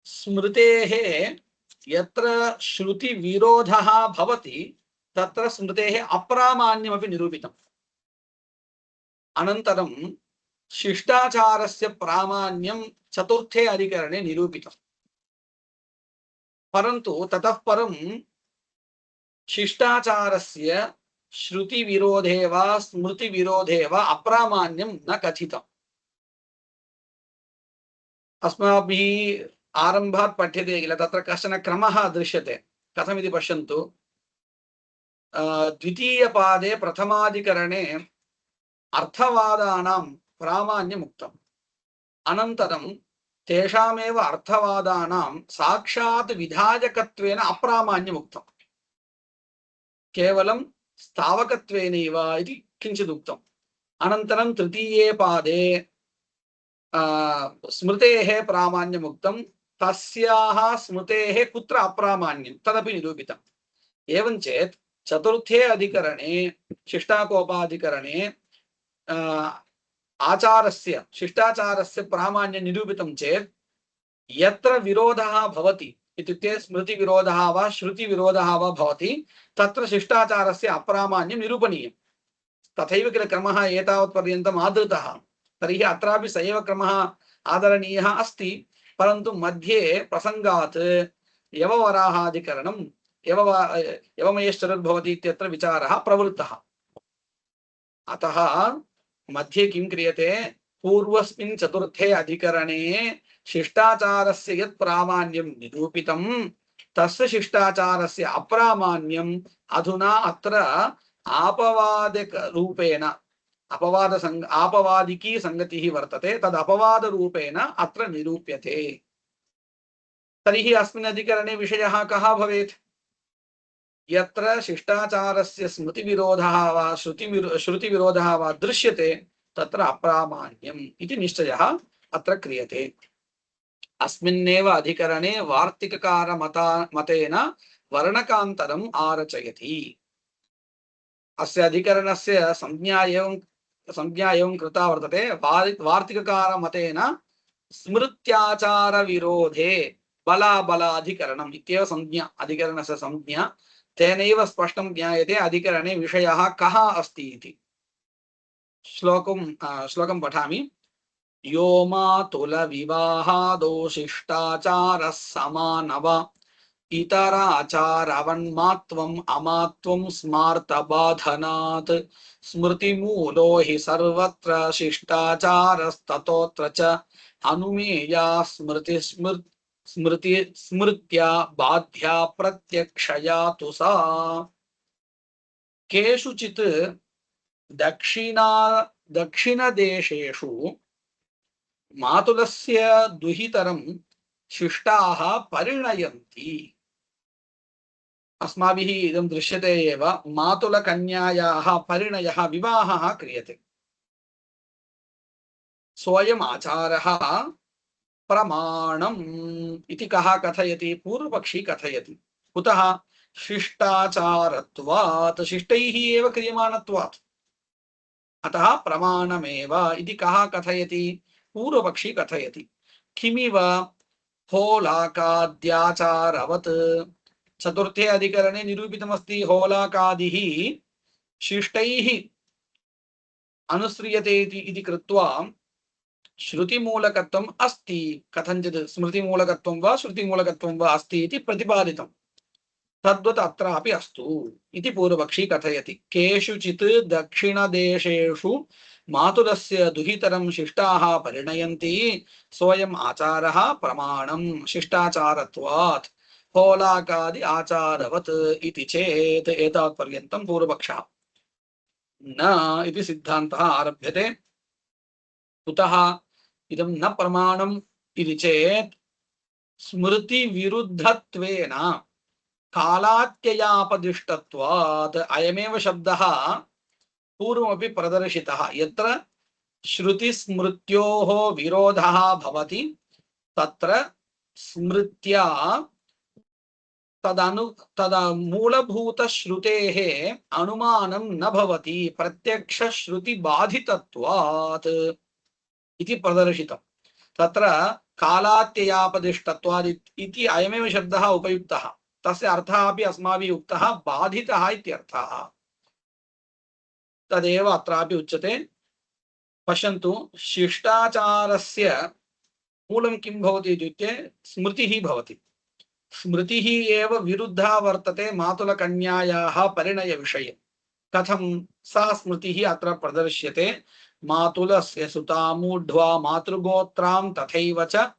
स्मृतेः यत्र श्रुतिविरोधः भवति तत्र स्मृतेः अप्रामाण्यमपि निरूपितम्। अनन्तरं शिष्टाचारस्य प्रामाण्यं चतुर्थे अधिकरणे निरूपितम्। परन्तु ततः परं शिष्टाचारस्य श्रुतिविरोधे वा स्मृतिविरोधे वा अप्रामाण्यं न कथितम्। अस्माभिः आरम्भात् पठ्यते किल, तत्र कश्चन क्रमः दृश्यते। कथमिति पश्यन्तु, द्वितीयपादे प्रथमाधिकरणे अर्थवादानां प्रामाण्यम् उक्तम्। अनन्तरं तेषामेव अर्थवादानां साक्षात् विधायकत्वेन अप्रामाण्यम् उक्तम्। केवलं स्थावकत्वेनैव इति किञ्चित् उक्तम्। अनन्तरं तृतीये पादे स्मृतेः प्रामाण्यमुक्तं तस्याः स्मृतेः कुत्र अप्रामाण्यं तदपि निरूपितम्। एवं चेत् चतुर्थे अधिकरणे शिष्टाकोपाधिकरणे आचारस्य शिष्टाचारस्य प्रामाण्यं निरूपितं चेत् यत्र विरोधः भवति इत्युक्ते स्मृतिविरोधः वा श्रुतिविरोधः वा भवति तत्र शिष्टाचारस्य अप्रामाण्यं निरूपणीयम्। तथैव किल क्रमः एतावत्पर्यन्तम् आदृतः, तर्हि अत्रापि स एव क्रमः आदरणीयः अस्ति, परन्तु मध्ये प्रसङ्गात् यववराहाधिकरणं यवमयश्चरुर्भवति इत्यत्र विचारः प्रवृत्तः। अतः मध्ये किं क्रियते, पूर्वस्मिन् चतुर्थे अधिकरणे शिष्टाचारस्य यत् प्रामाण्यं निरूपितं तस्य शिष्टाचारस्य अप्रामाण्यम् अधुना अत्र आपवादिक रूपेण आपवादिकी संगतिः वर्तते, तद् अपवाद रूपेण अत्र निरूप्यते। तर्हि अस्मिन् अधिकरणे विषयः कः भवेत्? यत्र शिष्टाचारस्य स्मृतिविरोधः वा श्रुतिविरोधः वा दृश्यते तत्र अप्रामाण्यम् इति निश्चयः अत्र क्रियते। अस्मिन्नेव अधिकरणे वार्तिककारमतेन वर्णकान्तरम् आरचयति। अस्य अधिकरणस्य संज्ञा एवं कृता वर्तते। वार्तिककारमतेन स्मृत्याचार विरोधे बलाबलाधिकरणम् इत्येव संज्ञा, अधिकरणस्य संज्ञा। तेनैव स्पष्टं ज्ञायते अधिकरणे विषयः कः अस्ति इति। श्लोकं पठामि। यो मातुल विवाहादो शिष्टाचारः समानव इतराचारवन्मात्वम् अमात्वं स्मार्तबाधनात् स्मृतिमूलो हि सर्वत्र शिष्टाचारस्ततोऽत्र च अनुमेया स्मृत्या बाध्या प्रत्यक्षया तु सा। केषुचित् दक्षिणदेशेषु मातुलस्य दुहितरं शिष्टाः परिणयन्ति। अस्माभिः इदं दृश्यते एव, मातुलकन्यायाः परिणयः विवाहः क्रियते। सोऽयम् आचारः प्रमाणम् इति कः कथयति? पूर्वपक्षी कथयति। कुतः? शिष्टाचारत्वात्, शिष्टैः एव क्रियमाणत्वात्। अतः प्रमाणमेव इति कः कथयति? पूर्वपक्षी कथयति। किमिव? होलाकाद्याचारवत्। चतुर्थे अधिकरणे निरूपितमस्ति होलाकादिः शिष्टैः अनुस्रियते इति कृत्वा श्रुतिमूलकत्वम् अस्ति, कथञ्चित् स्मृतिमूलकत्वं वा श्रुतिमूलकत्वं वा अस्ति इति प्रतिपादितं। तद्वत् अत्रापि अस्तु इति पूर्वपक्षी कथयति। केषुचित् दक्षिणदेशेषु मातुलस्य दुहितरं शिष्टाः परिणयन्ति, सोऽयम् आचारः प्रमाणं शिष्टाचारत्वात् होलाकादि आचारवत् इति चेत् एतावत्पर्यन्तं पूर्वपक्षः। न इति सिद्धान्तः आरभ्यते। कुतः इदं न प्रमाणम् इति चेत् स्मृतिविरुद्धत्वेन कालात्ययापदिष्टत्वात् अयमेव शब्दः पूर्वमपि प्रदर्शितः। यत्र श्रुतिस्मृत्योः विरोधः भवति तत्र स्मृत्या मूलभूतश्रुतेः अनुमानं न भवति, प्रत्यक्षश्रुतिबाधितत्वात् इति प्रदर्शितं। तत्र कालात्ययापदिष्टत्वात् इति अयमेव शब्दः उपयुक्तः। तस्य अर्थः अपि अस्माभिः उक्तः, बाधितः इत्यर्थः। तदेव अत्रापि उच्यते। पश्यन्तु, शिष्टाचारस्य मूलं किं भवति इत्युक्ते स्मृतिः भवति। स्मृतिः एव विरुद्धा वर्तते मातुलकन्यायाः परिणयविषये। कथं? सा स्मृतिः अत्र प्रदर्श्यते। मातुलस्य सुतामूढ्वा मातृगोत्रां तथैव च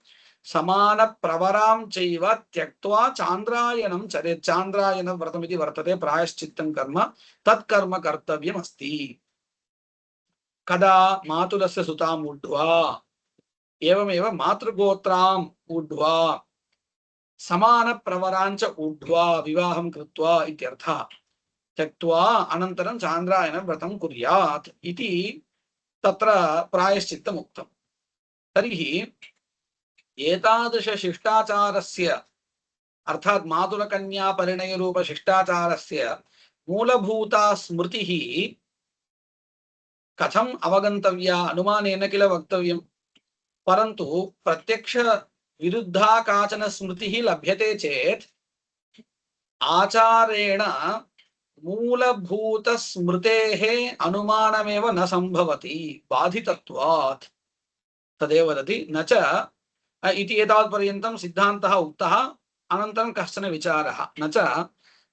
समानप्रवरां चैव त्यक्त्वा चान्द्रायणं चरेत्। चान्द्रायणव्रतमिति वर्तते, प्रायश्चित्तं कर्म, तत्कर्म कर्तव्यमस्ति। कदा? मातुलस्य सुतामूढ्वा, एवमेव मातृगोत्राम् ऊढ्वा, समानप्रवराञ्च ऊढ्वा, विवाहं कृत्वा इत्यर्थः। त्यक्त्वा अनन्तरं चान्द्रायणव्रतं कुर्यात् इति तत्र प्रायश्चित्तम् उक्तम्। तर्हि एतादृशशिष्टाचारस्य अर्थात् मातुलकन्या परिणयरूपशिष्टाचारस्य मूलभूता स्मृतिः कथम् अवगन्तव्या अनुमानेन किल वक्तव्यम्। परन्तु प्रत्यक्ष विरुद्धा काचन स्मृतिः लभ्यते चेत् आचारेण मूलभूत स्मृतेः अनुमानमेव न संभवति बाधितत्वात्। तदेव वदति न च इति एतावत्पर्यन्तं सिद्धान्तः उक्तः। अनन्तरं कश्चन विचारः न च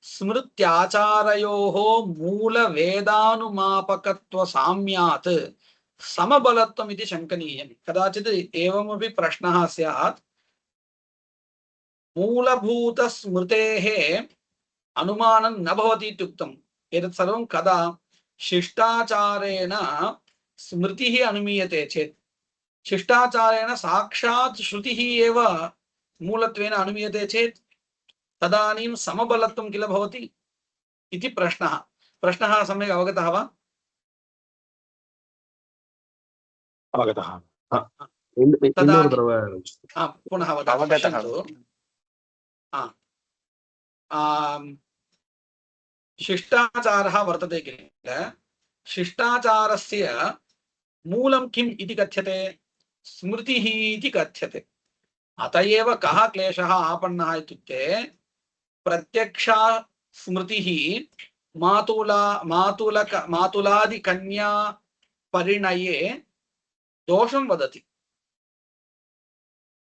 स्मृत्याचारयोः मूलवेदानुमापकत्वसाम्यात् समबलत्वम् इति शङ्कनीयम्। कदाचित् एवमपि प्रश्नः स्यात्, मूलभूतस्मृतेः अनुमानं न भवति इत्युक्तम्। एतत् सर्वं कदा शिष्टाचारेण स्मृतिः अनुमीयते चेत्, शिष्टाचारेण साक्षात् श्रुतिः एव मूलत्वेन अनुमीयते चेत् तदानीं समबलत्वं किल भवति इति प्रश्नः। प्रश्नः सम्यक् अवगतः वा? अवगतः। पुनः वदामि। शिष्टाचारः वर्तते किल, शिष्टाचारस्य मूलं किम् इति कथ्यते, स्मृतिः इति कथ्यते। अत एव कः क्लेशः आपन्नः इत्युक्ते प्रत्यक्षा स्मृतिः मातुलादिकन्या परिणये दोषं वदति।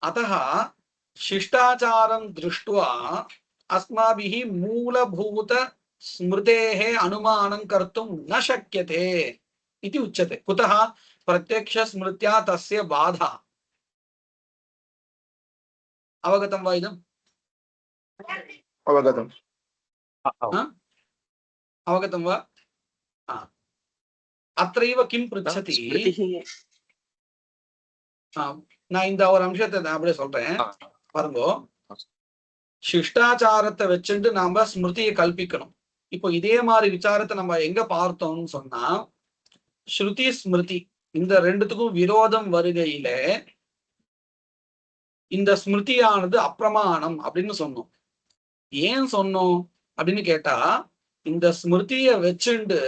अतः शिष्टाचारं दृष्ट्वा अस्माभिः मूलभूत स्मृतेः अनुमानं कर्तुं न शक्यते इति उच्यते। कुतः? प्रत्यक्ष स्मृत्या तस्य बाधा। अवगतं वा इदम्? अवगतम्। अवगतं वा? अत्रैव किं पृच्छति, நான் இந்த ஒரு அம்சத்தை நான் அப்படியே சொல்றேன் பாருங்க. சிஷ்டாச்சாரத்தை வச்சுட்டு நாம ஸ்மிருதியை கல்பிக்கணும். இப்போ இதே மாதிரி விசாரத்தை நம்ம எங்க பார்த்தோம்னு சொன்னா, ஸ்ருதி ஸ்மிருதி இந்த ரெண்டுத்துக்கும் விரோதம் வருகையில இந்த ஸ்மிருதியானது அப்பிரமாணம் அப்படின்னு சொன்னோம். ஏன் சொன்னோம் அப்படின்னு கேட்டா, இந்த ஸ்மிருதியை வச்சுண்டு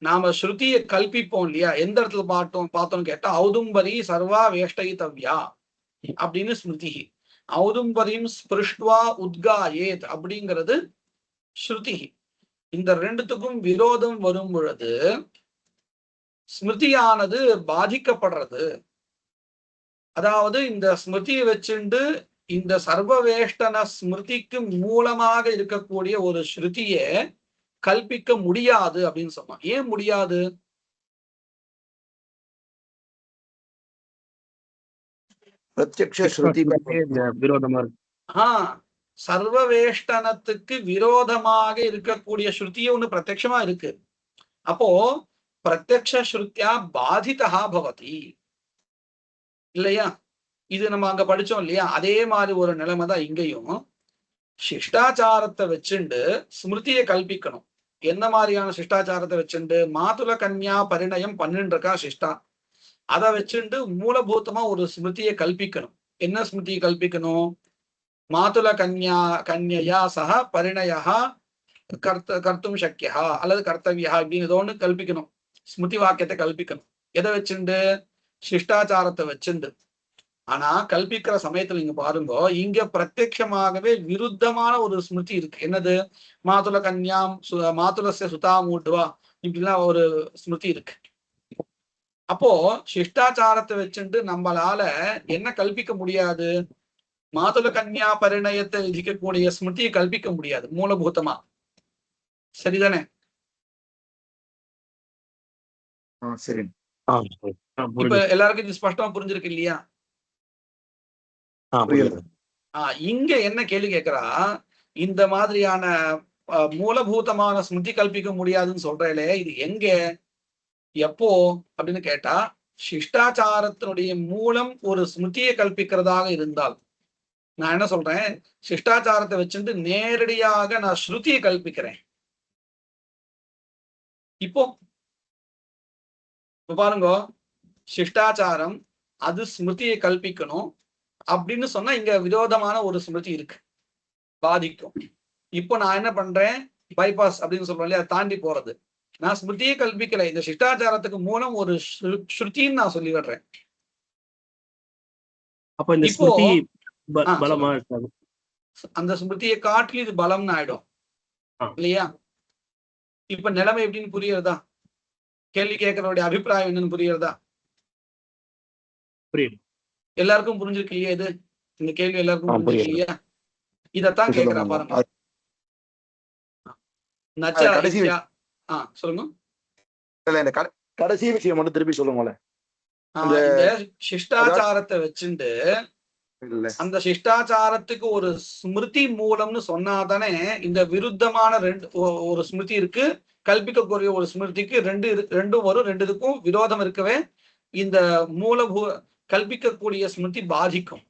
நாம ஸ்ருதியை கல்பிப்போம் இல்லையா, எந்த இடத்துல பார்த்தோம்னு கேட்டா ஔதும்பரி சர்வா வேஷ்டயித்தவ்யா அப்படின்னு ஸ்மிருதி, ஔதும்பரியும் ஸ்பிருஷ்டுவா உத்காயேத் அப்படிங்கிறது ஸ்ருதி. இந்த ரெண்டுத்துக்கும் விரோதம் வரும் பொழுது ஸ்மிருதியானது பாதிக்கப்படுறது. அதாவது இந்த ஸ்மிருதியை வச்சுண்டு இந்த சர்வவேஷ்டன ஸ்மிருதிக்கு மூலமாக இருக்கக்கூடிய ஒரு ஸ்ருதியை கல்பிக்க முடியாது அப்படின்னு சொன்னான். ஏன் முடியாது? பிரத்யக்ஷ ஸ்ருதி விரோதமா இருக்கு. சர்வவேஷ்டனத்துக்கு விரோதமாக இருக்கக்கூடிய ஸ்ருதியும் ஒண்ணு பிரத்யக்ஷமா இருக்கு. அப்போ பிரத்யக்ஷ ஸ்ருத்தியா பாதிதா பவதி இல்லையா? இது நம்ம அங்க படிச்சோம் இல்லையா? அதே மாதிரி ஒரு நிலைமை தான் இங்கேயும். சிஷ்டாச்சாரத்தை வச்சுண்டு ஸ்மிருதியை கல்பிக்கணும். என்ன மாதிரியான சிஷ்டாச்சாரத்தை வச்சுண்டு? மாதுல கன்யா பரிணயம் பண்ணிருக்கா சிஷ்டா, அதை வச்சுண்டு மூலபூத்தமா ஒரு ஸ்மிருதியை கல்பிக்கணும். என்ன ஸ்மிருதியை கல்பிக்கணும்? மாதுல கன்யா சக பரிணயா கர்த்தும் சக்கியா அல்லது கர்த்தவியா அப்படின்னு ஏதோ ஒன்று கல்பிக்கணும். ஸ்மிருதி வாக்கியத்தை கல்பிக்கணும். எதை வச்சுண்டு? சிஷ்டாச்சாரத்தை வச்சுண்டு. ஆனா கல்பிக்கிற சமயத்துல நீங்க பாருங்க, இங்க பிரத்யட்சமாகவே விருத்தமான ஒரு ஸ்மிருதி இருக்கு. என்னது? மாதுல கன்யாம் மாதுலஸ்ய சுதா மூட்டுவா இப்படிலாம் ஒரு ஸ்மிருதி இருக்கு. அப்போ சிஷ்டாச்சாரத்தை வச்சுட்டு நம்மளால என்ன கல்பிக்க முடியாது? மாதுல கன்யா பரிணயத்தை விதிக்கக்கூடிய ஸ்மிருதியை கல்பிக்க முடியாது மூலபூதமா. சரிதானே? சரி. இப்ப எல்லாருக்கும் இது ஸ்பஷ்டமா புரிஞ்சிருக்கு இல்லையா? இங்க என்ன கேள்வி கேட்கிறா, இந்த மாதிரியான மூலபூதமான ஸ்மிருதி கல்பிக்க முடியாதுன்னு சொல்றேலே, இது எங்க எப்போ அப்படின்னு கேட்டா, சிஷ்டாச்சாரத்தினுடைய மூலம் ஒரு ஸ்மிருதியை கல்பிக்கிறதாக இருந்தால், நான் என்ன சொல்றேன், சிஷ்டாச்சாரத்தை வச்சுட்டு நேரடியாக நான் ஸ்ருதியை கல்பிக்கிறேன். இப்போ பாருங்க, சிஷ்டாச்சாரம் அது ஸ்மிருதியை கல்பிக்கணும் அப்படின்னு சொன்னா இங்க விரோதமான ஒரு ஸ்மிருதி இருக்கு, பாதிக்கும். இப்போ நான் என்ன பண்றேன், பைபாஸ் அப்படின்னு சொல்றேன் இல்லையா, தாண்டி போறது. நான் ஸ்மிருதியை கல்பிக்கல, இந்த சிஷ்டாச்சாரத்துக்கு மூலம் ஒரு ஸ்ருதின்னு நான் சொல்லி விடுறேன். அப்ப இந்த இப்போ ஸ்மிருதி ஆ, பலமா சொல்லுங்க. இருக்காது. அந்த ஸ்மிருதியை காட்டிலும் இது பலம்னு ஆயிடும் ஆ. இல்லையா? இப்ப நிலைமை எப்படின்னு புரியுறதா? கேள்வி கேட்கறவருடைய அபிப்பிராயம் என்னன்னு புரியுறதா? புரியுது. எல்லாருக்கும் புரிஞ்சிருக்கு இல்லையா? இது இந்த கேள்வி எல்லாருக்கும் புரிஞ்சிருக்கு புரியுது. இல்லையா? இதத்தான் கேட்கிறா சொல்லுங்க. பாருங்க. நச்ச கடைசி இத்யா- சொல்லுங்க. இல்ல, இந்த கடைசி விஷயம் மட்டும் திருப்பி சொல்லுங்களேன். இந்த சிஷ்டாச்சாரத்தை வச்சுட்டு இல்ல, அந்த சிஷ்டாச்சாரத்துக்கு ஒரு ஸ்மிருதி மூலம்னு சொன்னாதானே இந்த விருத்தமான ஒரு ஸ்மிருதி இருக்கு, கல்பிக்கக்கூடிய ஒரு ஸ்மிருதிக்கு ரெண்டும் வரும். ரெண்டுக்கும் விரோதம் இருக்கவே இந்த கல்பிக்கக்கூடிய ஸ்மிருதி பாதிக்கும்.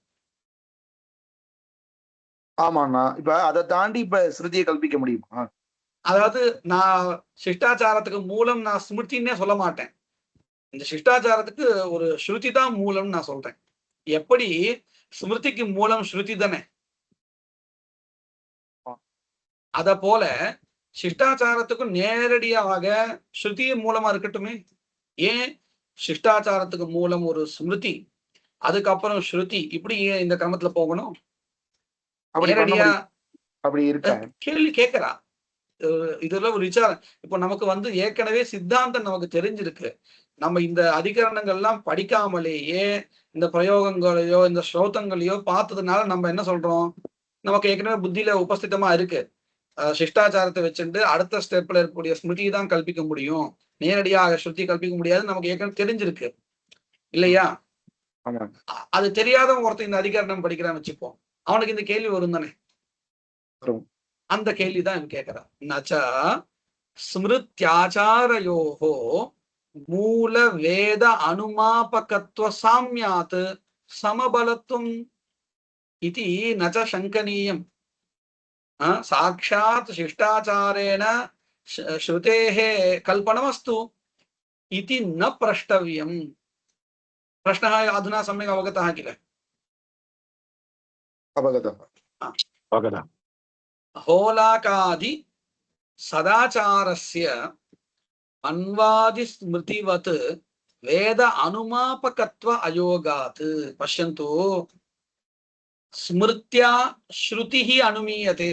ஆமாண்ணா. இப்ப அதை தாண்டி இப்ப ஸ்ருதியை கல்பிக்க முடியுமா? அதாவது நான் சிஷ்டாச்சாரத்துக்கு மூலம் நான் ஸ்மிருதின்னே சொல்ல மாட்டேன். இந்த சிஷ்டாச்சாரத்துக்கு ஒரு ஸ்ருதி தான் மூலம்னு நான் சொல்றேன். எப்படி ஸ்மிருதிக்கு மூலம் ஸ்ருதி தானே, அத போல சிஷ்டாச்சாரத்துக்கு நேரடியாக ஸ்ருதி மூலமா இருக்கட்டுமே. ஏன் சிஷ்டாச்சாரத்துக்கு மூலம் ஒரு ஸ்மிருதி, அதுக்கப்புறம் ஸ்ருதி, இப்படி ஏன் இந்த கிரமத்துல போகணும்? நேரடியா அப்படி இருக்க கேள்வி கேட்கிறா. இதுல ஒரு விசாரம். இப்போ நமக்கு ஏற்கனவே சித்தாந்தம் நமக்கு தெரிஞ்சிருக்கு. நம்ம இந்த அதிகரணங்கள்லாம் படிக்காமலேயே இந்த பிரயோகங்களையோ இந்த ஸ்ரோதங்களையோ பார்த்ததுனால நம்ம என்ன சொல்றோம், நமக்கு ஏற்கனவே புத்தியில உபஸ்திதமா இருக்கு. சிஷ்டாச்சாரத்தை வச்சுட்டு அடுத்த ஸ்டெப்ல இருக்கக்கூடிய ஸ்மிருதி தான் கல்பிக்க முடியும், நேரடியாக ஸ்ருதி கல்பிக்க முடியாது, நமக்கு ஏற்கனவே தெரிஞ்சிருக்கு இல்லையா? அது தெரியாதவன் ஒருத்தர் இந்த அதிகரணம் படிக்கிறான்னு வச்சுப்போம், அவனுக்கு இந்த கேள்வி வரும் தானே. அந்த கேள்விதான் இவன் கேட்கிறான். நச்ச ஸ்மிருத்யாச்சாரயோஹோ மூல வேத அனுமாபகத்துவ சாம்யாத் சமபலத்துவம் இதி நச்ச சங்கனீயம். சாட்சாத் சிஷ்டாச்சாரேண ஸ்ருதேஹ கல்பனமஸ்து इति न प्रष्टव्यम्. प्रश्नः अधुना सम्यक् अवगतः किल? अवगतः. होलाकादि सदाचारस्य अन्वादि स्मृतिवत् वेद अनुमापकत्व अयोगात्. पश्यन्तु, स्मृत्या श्रुतिः अनुमीयते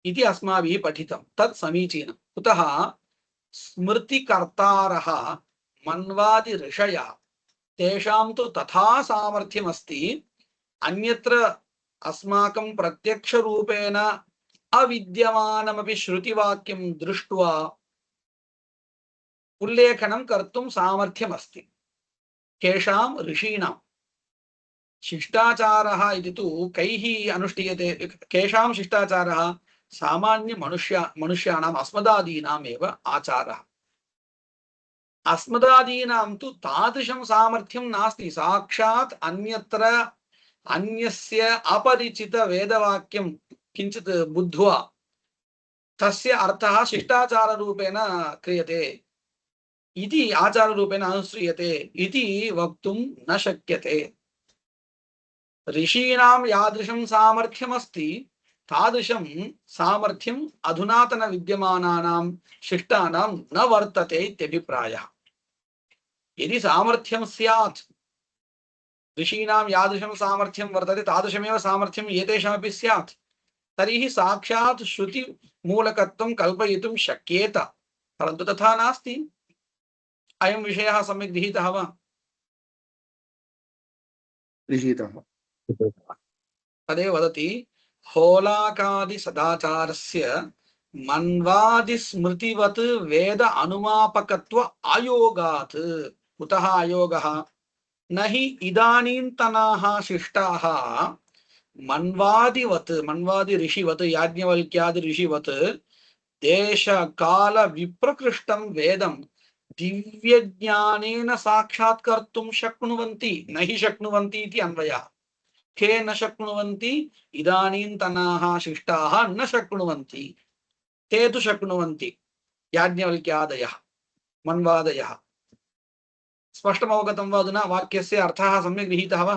इति अस्माभिः पठितं, तत् समीचीनं. कुतः? स्मृतिकर्तारः मन्वादि ऋषयः, तेषां तु तथा सामर्थ्यमस्ति, अन्यत्र अस्माकं प्रत्यक्ष रूपेण अविद्यमानमपि श्रुतिवाक्यं दृष्ट्वा उल्लेखनं कर्तुं सामर्थ्यमस्ति. केषां? ऋषीणां. शिष्टाचारः इति तु कैः अनुष्ठीयते? केषां शिष्टाचारः? सामान्य मनुष्याणाम् अस्मदादीनाम् एव आचारः. अस्मदादीनां तु तादृशं सामर्थ्यं नास्ति. साक्षात् अन्यत्र अन्यस्य अपरिचित वेदवाक्यं किञ्चित् बुद्ध्वा तस्य अर्थः शिष्टाचाररूपेण क्रियते इति, आचाररूपेण अनुश्रियते इति वक्तुं न शक्यते. ऋषीणां यादृशं सामर्थ्यमस्ति तादृशं सामर्थ्यम् अधुनातन विद्यमानानां शिष्टानां न वर्तते इत्यभिप्रायः. यदि सामर्थ्यं स्यात्, ऋषीणां यादृशं सामर्थ्यं वर्तते तादृशमेव सामर्थ्यम् एतेषामपि स्यात्, तर्हि साक्षात् श्रुति मूलकत्वं कल्पयितुं शक्येत. परन्तु तथा नास्ति. अयं विषयः सम्यक् विहितः वा? तदेव वदति, होलाकादि सदाचारस्य मन्वादि स्मृतिवत् वेद अनुमापकत्व अयोगात्. कुतः अयोगः? न हि इदानीन्तनाः शिष्टाः मन्वादिवत्, मन्वादि ऋषिवत्, याज्ञवल्क्यादि ऋषिवत् देश काल विप्रकृष्टं वेदं दिव्यज्ञानेन साक्षात्कर्तुं शक्नुवन्ति. न हि शक्नुवन्ति इति अन्वयः. के न शक्नुवन्ति? इदानीन्तनाः शिष्टाः न शक्नुवन्ति, ते तु शक्नुवन्ति, याज्ञवल्क्यादयः मन्वादयः स्पष्टम् अवगतं वा अधुना? वाक्यस्य अर्थः सम्यक् गृहीतः वा?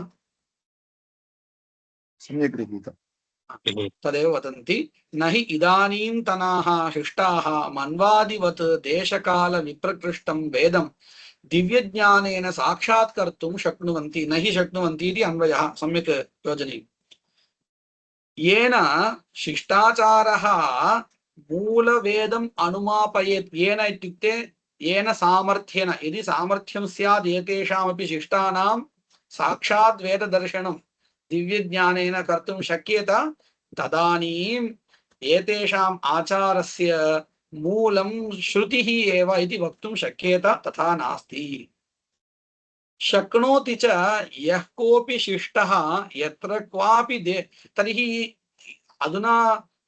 सम्यक् गृहीतम्। तदेव वदन्ति न हि इदानीन्तनाः शिष्टाः मन्वादिवत् देशकालविप्रकृष्टं वेदं दिव्यज्ञानेन साक्षात्कर्तुं शक्नुवन्ति न हि शक्नुवन्ति इति अन्वयः सम्यक् योजनीयः। येन शिष्टाचारः मूलवेदम् अनुमापयेत्, येन इत्युक्ते येन सामर्थ्येन, यदि सामर्थ्यं स्यात् एतेषामपि शिष्टानां साक्षात् वेददर्शनं दिव्यज्ञानेन कर्तुं शक्येत, तदानीम् एतेषाम् आचारस्य मूलं श्रुतिः एव इति वक्तुं शक्येत, तथा नास्ति। शक्नोति च यः कोऽपि शिष्टः यत्र क्वापि तर्हि अधुना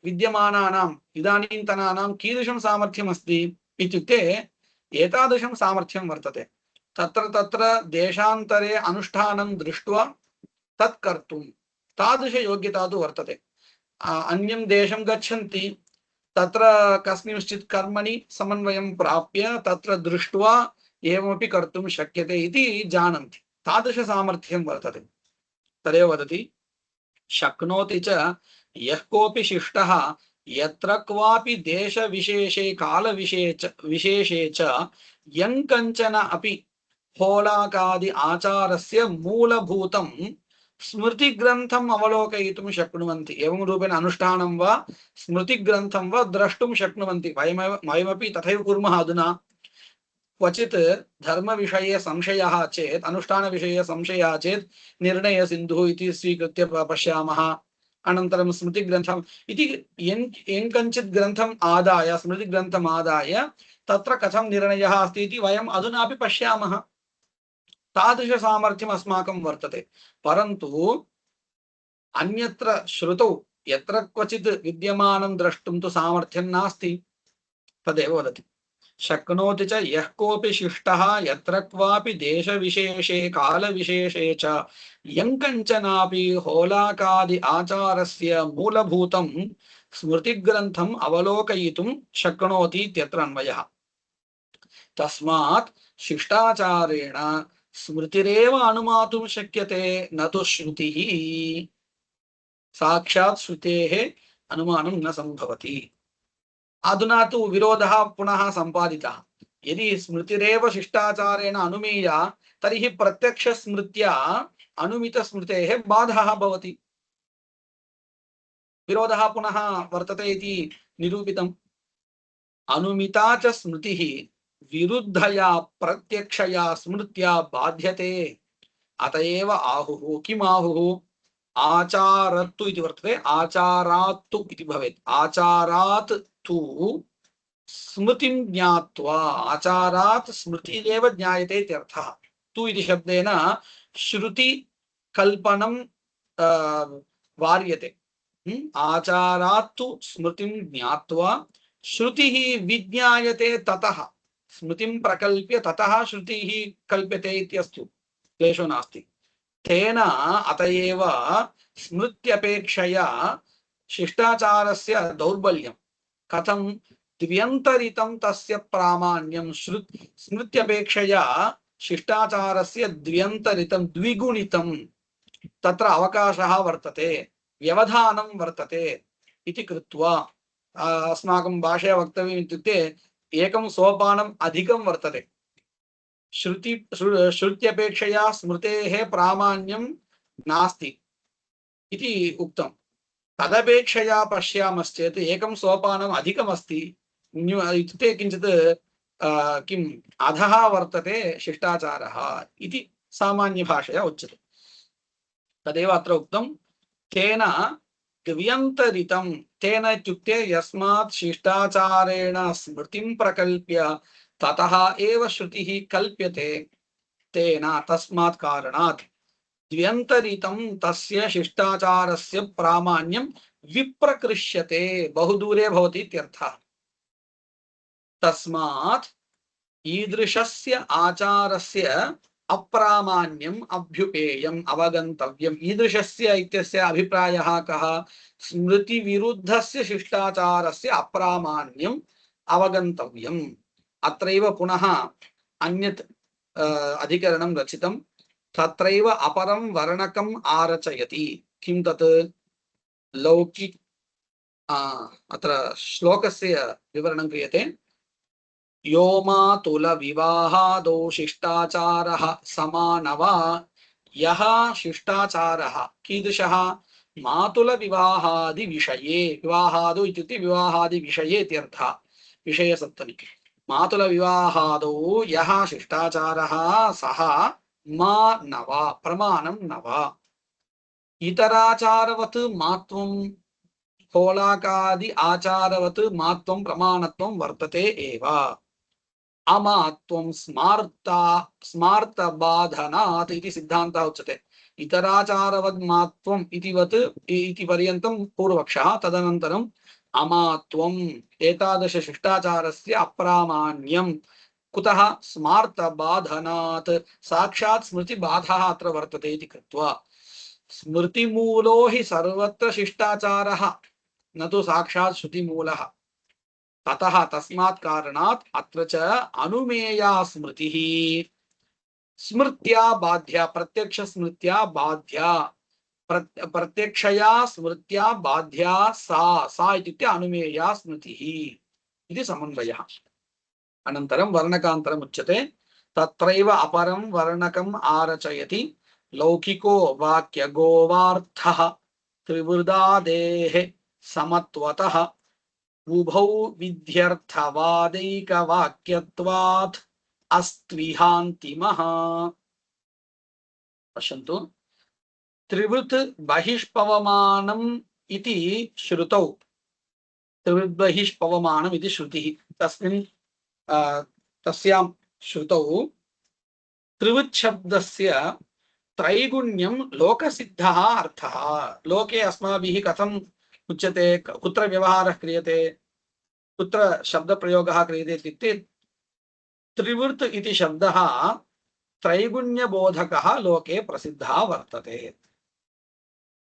विद्यमानानाम् इदानीन्तनानां कीदृशं सामर्थ्यम् अस्ति इत्युक्ते एतादृशं सामर्थ्यं वर्तते, तत्र तत्र देशान्तरे अनुष्ठानं दृष्ट्वा तत् कर्तुं तादृशयोग्यता तु वर्तते। अन्यं देशं गच्छन्ति, तत्र कस्मिंश्चित् कर्मणि समन्वयं प्राप्य तत्र दृष्ट्वा एवमपि कर्तुं शक्यते इति जानन्ति, तादृशसामर्थ्यं वर्तते। तदेव वदति शक्नोति च यः कोऽपि शिष्टः यत्र क्वापि देशविशेषे कालविशेषे च यं कञ्चन अपि होलाकादि आचारस्य मूलभूतं स्मृतिग्रन्थम् अवलोकयितुं शक्नुवन्ति। एवं रूपेण अनुष्ठानं वा स्मृतिग्रन्थं वा द्रष्टुं शक्नुवन्ति। वयमपि तथैव कुर्मः। अधुना क्वचित् धर्मविषये संशयः चेत्, अनुष्ठानविषये संशयः चेत् निर्णयसिन्धुः इति स्वीकृत्य पश्यामः। अनन्तरं स्मृतिग्रन्थम् इति यं कञ्चित् ग्रन्थम् आदाय, स्मृतिग्रन्थम् आदाय तत्र कथं निर्णयः अस्ति इति वयम् अधुनापि पश्यामः। तादृशसामर्थ्यम् अस्माकं वर्तते। परन्तु अन्यत्र श्रुतौ यत्र क्वचित् विद्यमानं द्रष्टुं तु सामर्थ्यं नास्ति। तदेव वदति शक्नोति च यः कोऽपि शिष्टः यत्र क्वापि देशविशेषे कालविशेषे च यं कञ्चनापि होलाकादि आचारस्य मूलभूतं स्मृतिग्रन्थम् अवलोकयितुं शक्नोति इत्यत्र अन्वयः। तस्मात् शिष्टाचारेण स्मृतिरेव अनुमातुं शक्यते, न तु श्रुतिः। साक्षात् श्रुतेः अनुमानं न संभवति। अधुना तु विरोधः पुनः सम्पादितः। यदि स्मृतिरेव शिष्टाचारेण अनुमीय तर्हि प्रत्यक्षस्मृत्या अनुमितस्मृतेः बाधः भवति। विरोधः पुनः वर्तते इति निरूपितम्। अनुमिता च स्मृतिः विरुद्धया प्रत्यक्षया स्मृत्या बाध्यते। अतएव आहुः। किम् आहुः? आचारत्तु इति वर्तते, आचारात्तु इति भवेत्। आचारात् तु स्मृतिं ज्ञात्वा, आचारात् स्मृतिरेव ज्ञायते इत्यर्थः। तु इति शब्देन श्रुति कल्पनं वार्यते। आचारात् तु स्मृतिं ज्ञात्वा श्रुतिः विज्ञायते, ततः स्मृतिं प्रकल्प्य ततः श्रुतिः कल्प्यते इत्यस्तु, क्लेशो नास्ति। तेन अतएव स्मृत्यपेक्षया शिष्टाचारस्य दौर्बल्यं कथं द्व्यन्तरितं तस्य प्रामाण्यं। स्मृत्यपेक्षया शिष्टाचारस्य द्व्यन्तरितं, द्विगुणितं तत्र अवकाशः वर्तते, व्यवधानं वर्तते इति कृत्वा अस्माकं भाषया वक्तव्यम् इत्युक्ते एकं सोपानम् अधिकं वर्तते। श्रुत्यपेक्षया स्मृतेः प्रामाण्यं नास्ति इति उक्तं। तदपेक्षया पश्यामश्चेत् एकं सोपानम् अधिकमस्ति इत्युक्ते किञ्चित् किम् अधः वर्तते शिष्टाचारः इति सामान्यभाषया उच्यते। तदेव अत्र उक्तं तेन द्व्यन्तरितं। तेन इत्युक्ते यस्मात् शिष्टाचारेण स्मृतिं प्रकल्प्य ततः एव श्रुतिः कल्प्यते, तेन तस्मात् कारणात् द्व्यन्तरितं तस्य शिष्टाचारस्य प्रामाण्यं विप्रकृष्यते, बहुदूरे भवति इत्यर्थः। तस्मात् ईदृशस्य आचारस्य अप्रामाण्यम् अभ्युपेयम् अवगन्तव्यम्। ईदृशस्य इत्यस्य अभिप्रायः कः? स्मृतिविरुद्धस्य शिष्टाचारस्य अप्रामाण्यम् अवगन्तव्यम्। अत्रैव पुनः अन्यत् अधिकरणं रचितं तत्रैव अपरं वर्णकम् आरचयति किं तत् लौकिक अत्र श्लोकस्य विवरणं क्रियते यो मातुल विवाहादौ शिष्टाचारः समानवा यः शिष्टाचारः कीदृशः मातुल विवाहादि विषये विवाहादौ इत्युक्ते विवाहादि विषये इत्यर्थः विषयसप्तमी मातुल विवाहादौ यः शिष्टाचारः सः मा नवा प्रमाणं नवा इतराचारवत् मात्वं होलाकादि आचारवत् मात्वं प्रमाणत्वं वर्तते एव अमात्वं स्मार्तबाधनात् इति सिद्धान्तः उच्यते इतराचारवत् मात्वम् इतिवत् इति पर्यन्तं पूर्वपक्षः तदनन्तरम् अमात्वम् एतादृश शिष्टाचारस्य अप्रामाण्यं कुतः स्मार्तबाधनात् साक्षात् स्मृतिबाधः अत्र वर्तते इति कृत्वा स्मृतिमूलो हि सर्वत्र शिष्टाचारः न तु साक्षात् श्रुतिमूलः ततः तस्मात् कारणात् अत्र च अनुमेया स्मृतिः स्मृत्या बाध्या प्रत्यक्ष स्मृत्या बाध्या प्रत्यक्षया स्मृत्या बाध्या सा इत्युक्ते अनुमेया स्मृतिः इति समन्वयः अनन्तरं वर्णकान्तरम् उच्यते तत्रैव अपरं वर्णकम् आरचयति लौकिको वाक्यगोवार्थः त्रिवृदादेः समत्वतः उभौ विध्यर्थवादैकवाक्यत्वात् अस्त्विहान्तिमः पश्यन्तु त्रिवृत् बहिष्पवमानम् इति श्रुतौ त्रिवृत् बहिष्पवमानम् इति श्रुतिः तस्मिन् तस्यां श्रुतौ त्रिवृत् शब्दस्य त्रैगुण्यं लोकसिद्धः अर्थः लोके अस्माभिः कथम् उच्यते कुत्र व्यवहारः क्रियते कुत्र शब्दप्रयोगः क्रियते इत्युक्ते त्रिवृत् इति शब्दः त्रैगुण्यबोधकः लोके प्रसिद्धः वर्तते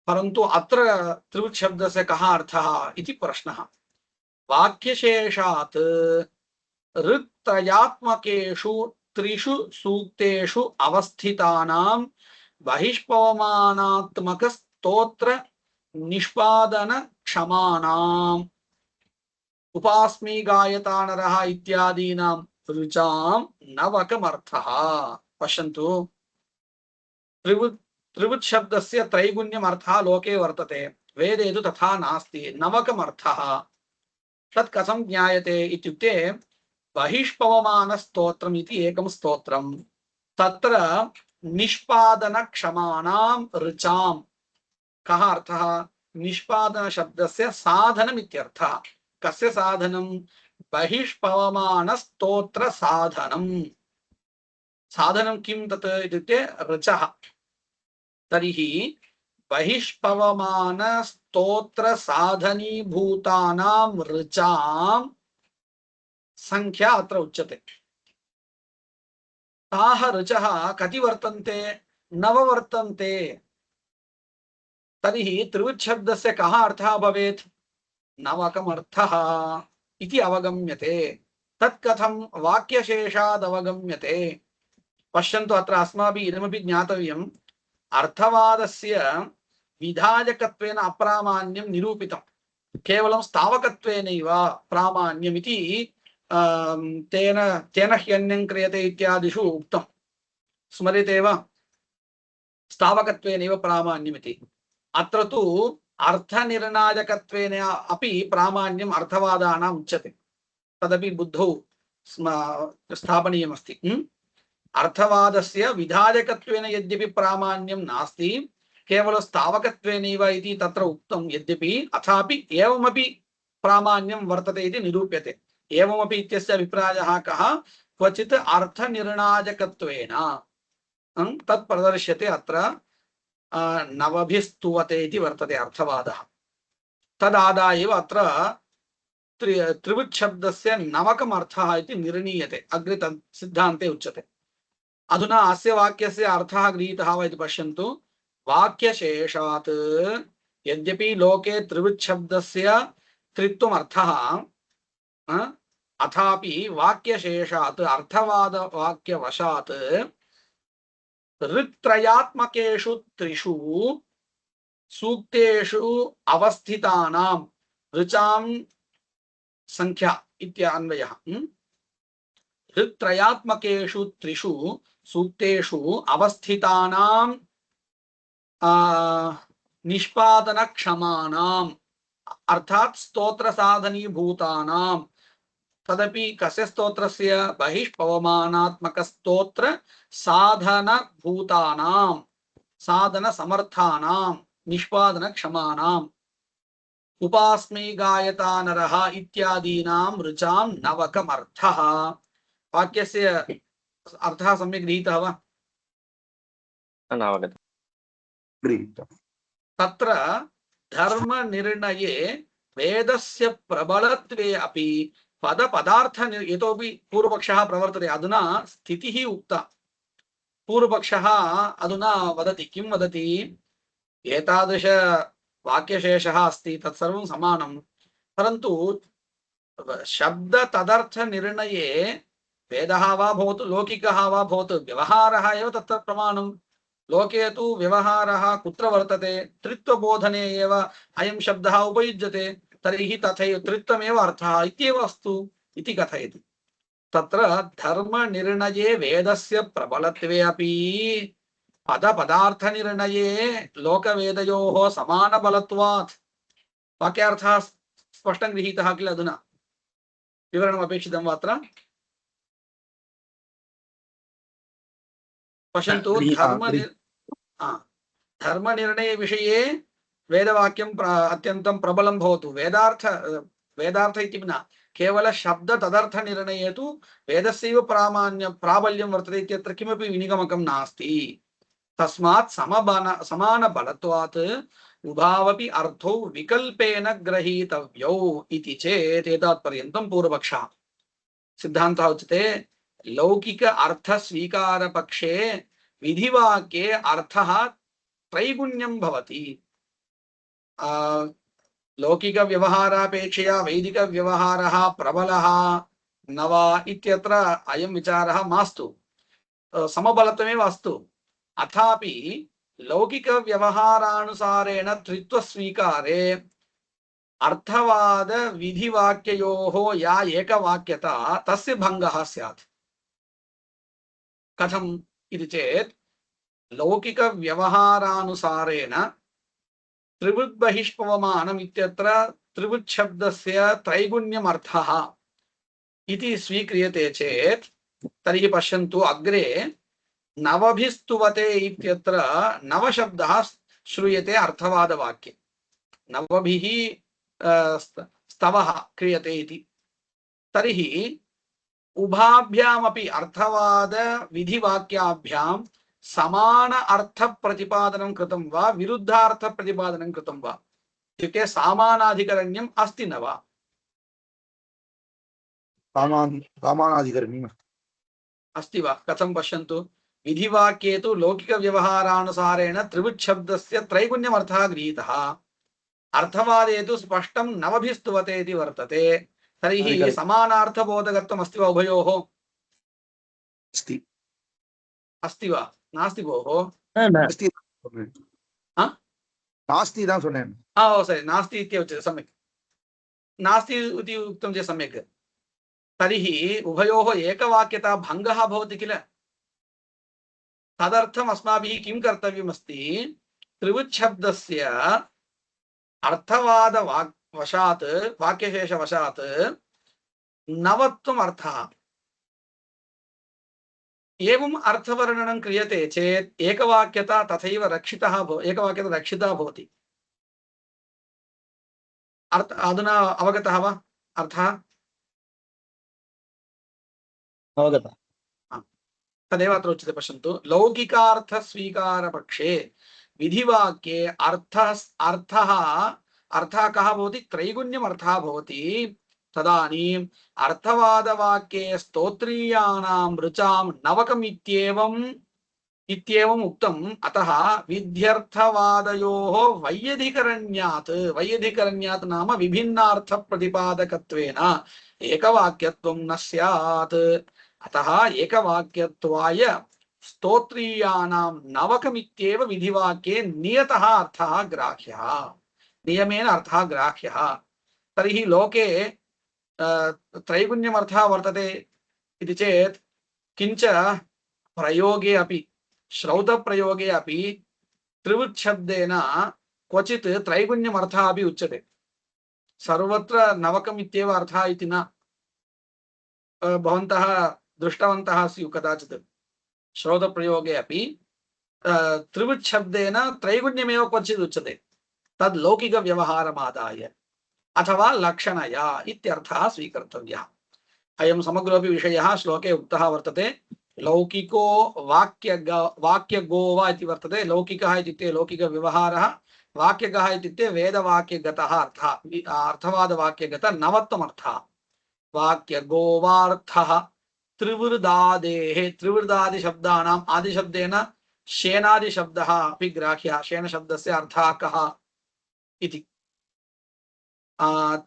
परन्तु अत्र त्रिवृत् शब्दस्य कः अर्थः इति प्रश्नः वाक्यशेषात् ऋक्त्रयात्मकेषु त्रिषु सूक्तेषु अवस्थितानां बहिष्पवमानात्मक स्तोत्र निष्पादन क्षमानाम् उपास्मि गायतानरः इत्यादीनां ऋचां नवकमर्थः पश्यन्तु त्रिवृत् शब्दस्य त्रैगुण्यमर्थः लोके वर्तते वेदे तु तथा नास्ति नवकमर्थः तत् कथं ज्ञायते इत्युक्ते बहिष्पवमानस्तोत्रम् इति एकं स्तोत्रं तत्र निष्पादनक्षमाणां ऋचां कः अर्थः निष्पादन शब्दस्य साधनम् इत्यर्थः कस्य साधनं बहिष्पवमानस्तोत्र साधनं साधनं किं तत् इत्युक्ते ऋचः तर्हि बहिष्पवमानस्तोत्र साधनीभूतानां ऋचां संख्या अत्र उच्यते ताः ऋचः कति वर्तन्ते नव वर्तन्ते तर्हि त्रिवृत् शब्दस्य कः अर्थः भवेत् नवकमर्थः इति अवगम्यते तत् कथं वाक्यशेषाद् अवगम्यते पश्यन्तु अत्र अस्माभिः इदमपि ज्ञातव्यम् अर्थवादस्य विधायकत्वेन अप्रामाण्यं निरूपितं केवलं स्थावकत्वेनैव प्रामाण्यमिति तेन ह्यन्यं क्रियते इत्यादिषु उक्तं स्मर्यते वा स्थावकत्वेनैव प्रामाण्यमिति अत्र तु अर्थनिर्णायकत्वेन अपि प्रामाण्यम् अर्थवादानाम् उच्यते तदपि बुद्धौ स्थापनीयमस्ति अर्थवादस्य विधायकत्वेन यद्यपि प्रामाण्यं नास्ति केवलं स्थावकत्वेनैव इति तत्र उक्तं यद्यपि अथापि एवमपि प्रामाण्यं वर्तते इति निरूप्यते एवमपि इत्यस्य अभिप्रायः कः क्वचित् अर्थनिर्णायकत्वेन तत् प्रदर्श्यते अत्र नवभिस्तुवते इति वर्तते अर्थवादः तदादाय एव अत्र त्रिवृत् शब्दस्य नवकमर्थः इति निर्णीयते अग्रे तत् सिद्धान्ते उच्यते अधुना अस्य वाक्यस्य अर्थः गृहीतः वा इति पश्यन्तु वाक्यशेषात् यद्यपि लोके त्रिवृत् शब्दस्य त्रित्वम् अर्थः अथापि वाक्यशेषात् अर्थवादवाक्यवशात् ऋक्त्रयात्मकेषु त्रिषु सूक्तेषु अवस्थितानां ऋचां संख्या इत्यन्वयः। ऋक्त्रयात्मकेषु त्रिषु सूक्तेषु अवस्थितानां निष्पादनक्षमाणाम् अर्थात् स्तोत्रसाधनीभूतानां, तदपि कस्य स्तोत्रस्य बहिष्पवमानात्मकस्तोत्र साधनभूतानां साधनसमर्थानां निष्पादनक्षमाणाम् उपास्मै गायता नरः इत्यादीनां ऋचां नवकमर्थः। वाक्यस्य अर्थः सम्यक् गृहीतः वा? तत्र धर्मनिर्णये वेदस्य प्रबलत्वे अपि पदपदार्थ इतोपि पूर्वपक्षः प्रवर्तते। अधुना स्थितिः उक्ता। पूर्वपक्षः अधुना वदति, किं वदति? एतादृश वाक्यशेषः अस्ति, तत्सर्वं समानं, परन्तु शब्द तदर्थ निर्णये वेदः वा भवतु लौकिकः वा भवतु व्यवहारः एव तत्र प्रमाणं। लोके तु व्यवहारः कुत्र वर्तते? त्रित्वबोधने एव अयं शब्दः उपयुज्यते, तर्हि तथैव त्रित्वमेव अर्थः इत्येव अस्तु इति कथयति। तत्र धर्मनिर्णये वेदस्य प्रबलत्वे अपि पदपदार्थनिर्णये लोकवेदयोः समानबलत्वात्। वाक्यार्थः स्पष्टं गृहीतः किल? अधुना विवरणम् अपेक्षितं वा? अत्र पश्यन्तु, धर्मनिर्णय विषये वेदवाक्यं अत्यन्तं प्रबलं भवतु। वेदार्थ इति न, केवल शब्द तदर्थ निर्णये तु वेदस्यैव प्राबल्यं वर्तते इत्यत्र किमपि विनिगमकं नास्ति। तस्मात् समानबलत्वात् उभावपि अर्थौ विकल्पेन ग्रहीतव्यौ इति चेत् एतावत्पर्यन्तं पूर्वपक्षः। सिद्धान्तः उच्यते लौकिक अर्थ स्वीकार पक्षे विधिवाक्ये अर्थः त्रैगुण्यं भवति। लौकिक व्यवहारापेक्षया वैदिक व्यवहारः प्रबलः न वा इत्यत्र अयं विचारः मास्तु, समबलत्वमेव अस्तु। अथापि लौकिक व्यवहारानुसारेण त्रित्वस्वीकारे अर्थवाद विधिवाक्ययोः या एकवाक्यता तस्य भङ्गः स्यात्। कथम् इति चेत् लौकिक व्यवहारानुसारेण त्रिवृद्बहिष्पवमानम् इत्यत्र त्रिवृच्छब्दस्य त्रैगुण्यम् अर्थः इति स्वीक्रियते चेत् तर्हि पश्यन्तु, अग्रे नवभिस्तुवते इत्यत्र नवशब्दः श्रूयते अर्थवादवाक्ये। नवभिः स्तवः क्रियते इति। तर्हि उभाभ्यामपि अर्थवाद विधिवाक्याभ्यां समान अर्थ प्रतिपादनं कृतं वा विरुद्धार्थ प्रतिपादनं कृतं वा? इत्युक्ते सामानाधिकरण्यम् अस्ति न वा? सामानाधिकरण्यम् अस्ति वा? कथं? पश्यन्तु, विधिवाक्ये तु लौकिक व्यवहारानुसारेण त्रिवृच्छब्दस्य त्रैगुण्यमर्थः गृहीतः, अर्थवादे तु स्पष्टं नवभिस्तुवते इति वर्तते। तर्हि समानार्थबोधकत्वम् अस्ति वा उभयोः? अस्ति वा? नास्ति भोः? नास्ति इति சொன்னேன்। ओ सरि, नास्ति इति उच्यते, सम्यक्। नास्ति इति उक्तं चेत् सम्यक्। तर्हि उभयोः एकवाक्यता भङ्गः भवति किल? तदर्थम् अस्माभिः किं कर्तव्यमस्ति? त्रिवृच्छब्दस्य अर्थवादवशात् वाक्यशेषवशात् नवत्वम् अर्थः, एवम् अर्थवर्णनं क्रियते चेत् एकवाक्यता तथैव रक्षिता भवति। अधुना अवगतः वा अर्थः? अवगतः। तदेव अत्र उच्यते। पश्यन्तु, लौकिकार्थस्वीकारपक्षे विधिवाक्ये अर्थः कः भवति? त्रैगुण्यम् अर्थः भवति। तदानीम् अर्थवादवाक्ये स्तोत्रीयाणां ऋचां नवकम् इत्येवं इत्येवम् उक्तम्। अतः विध्यर्थवादयोः वैयधिकरण्यात् नाम विभिन्नार्थप्रतिपादकत्वेन एकवाक्यत्वं न स्यात्। अतः एकवाक्यत्वाय स्तोत्रीयाणां नवकमित्येव विधिवाक्ये नियतः अर्थः ग्राह्यः, नियमेन अर्थः ग्राह्यः। तर्हि लोके त्रैगुण्यमर्थः वर्तते इति चेत् किञ्च प्रयोगे अपि श्रौतप्रयोगे अपि त्रिवृच्छब्देन क्वचित् त्रैगुण्यमर्थः अपि उच्यते। सर्वत्र नवकम् इत्येव अर्थः इति न भवन्तः दृष्टवन्तः स्युः कदाचित्। श्रौतप्रयोगे अपि त्रिवृच्छब्देन त्रैगुण्यमेव क्वचित् उच्यते, तद् लौकिकव्यवहारमादाय अथवा लक्षणया इत्यर्थः स्वीकर्तव्यः। अयं समग्रोऽपि विषयः श्लोके उक्तः वर्तते। लौकिको वाक्यगो वा इति वर्तते। लौकिकः इत्युक्ते लौकिकव्यवहारः, वाक्यगः इत्युक्ते वेदवाक्यगतः अर्थः, अर्थवादवाक्यगत नवत्वमर्थः। वाक्यगोवार्थः त्रिवृदादेः, त्रिवृदादिशब्दानाम् आदिशब्देन शेनादिशब्दः अपि ग्राह्यः। शेनशब्दस्य अर्थः कः इति।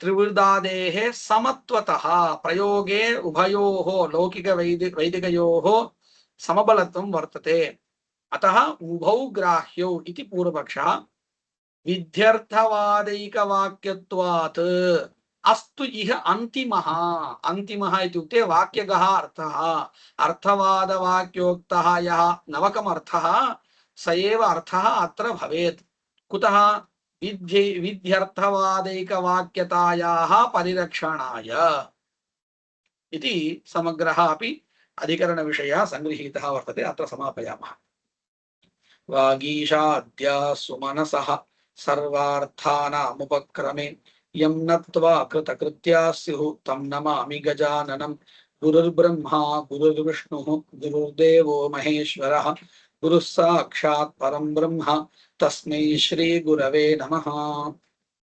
त्रिवृदादेः समत्वतः प्रयोगे उभयोः लौकिकवैदिकयोः समबलत्वं वर्तते। अतः उभौ ग्राह्यौ इति पूर्वपक्षः। विध्यर्थवादैकवाक्यत्वात् अस्तु इह अन्तिमः। अन्तिमः इत्युक्ते वाक्यगः अर्थः, अर्थवादवाक्योक्तः यः नवकमर्थः स एव अर्थः अत्र भवेत्। कुतः? विध्यर्थवादैकवाक्यतायाः परिरक्षणाय इति समग्रः अपि अधिकरणविषयः सङ्गृहीतः वर्तते। अत्र समापयामः। वागीशाद्या सुमनसः सर्वार्थानामुपक्रमे यं नत्वा कृतकृत्याः स्युः तं नमामि गजाननं। गुरुर्ब्रह्मा गुरुर्विष्णुः गुरुर्देवो महेश्वरः गुरुः साक्षात् परं ब्रह्म तस्मै श्री गुरवे नमः।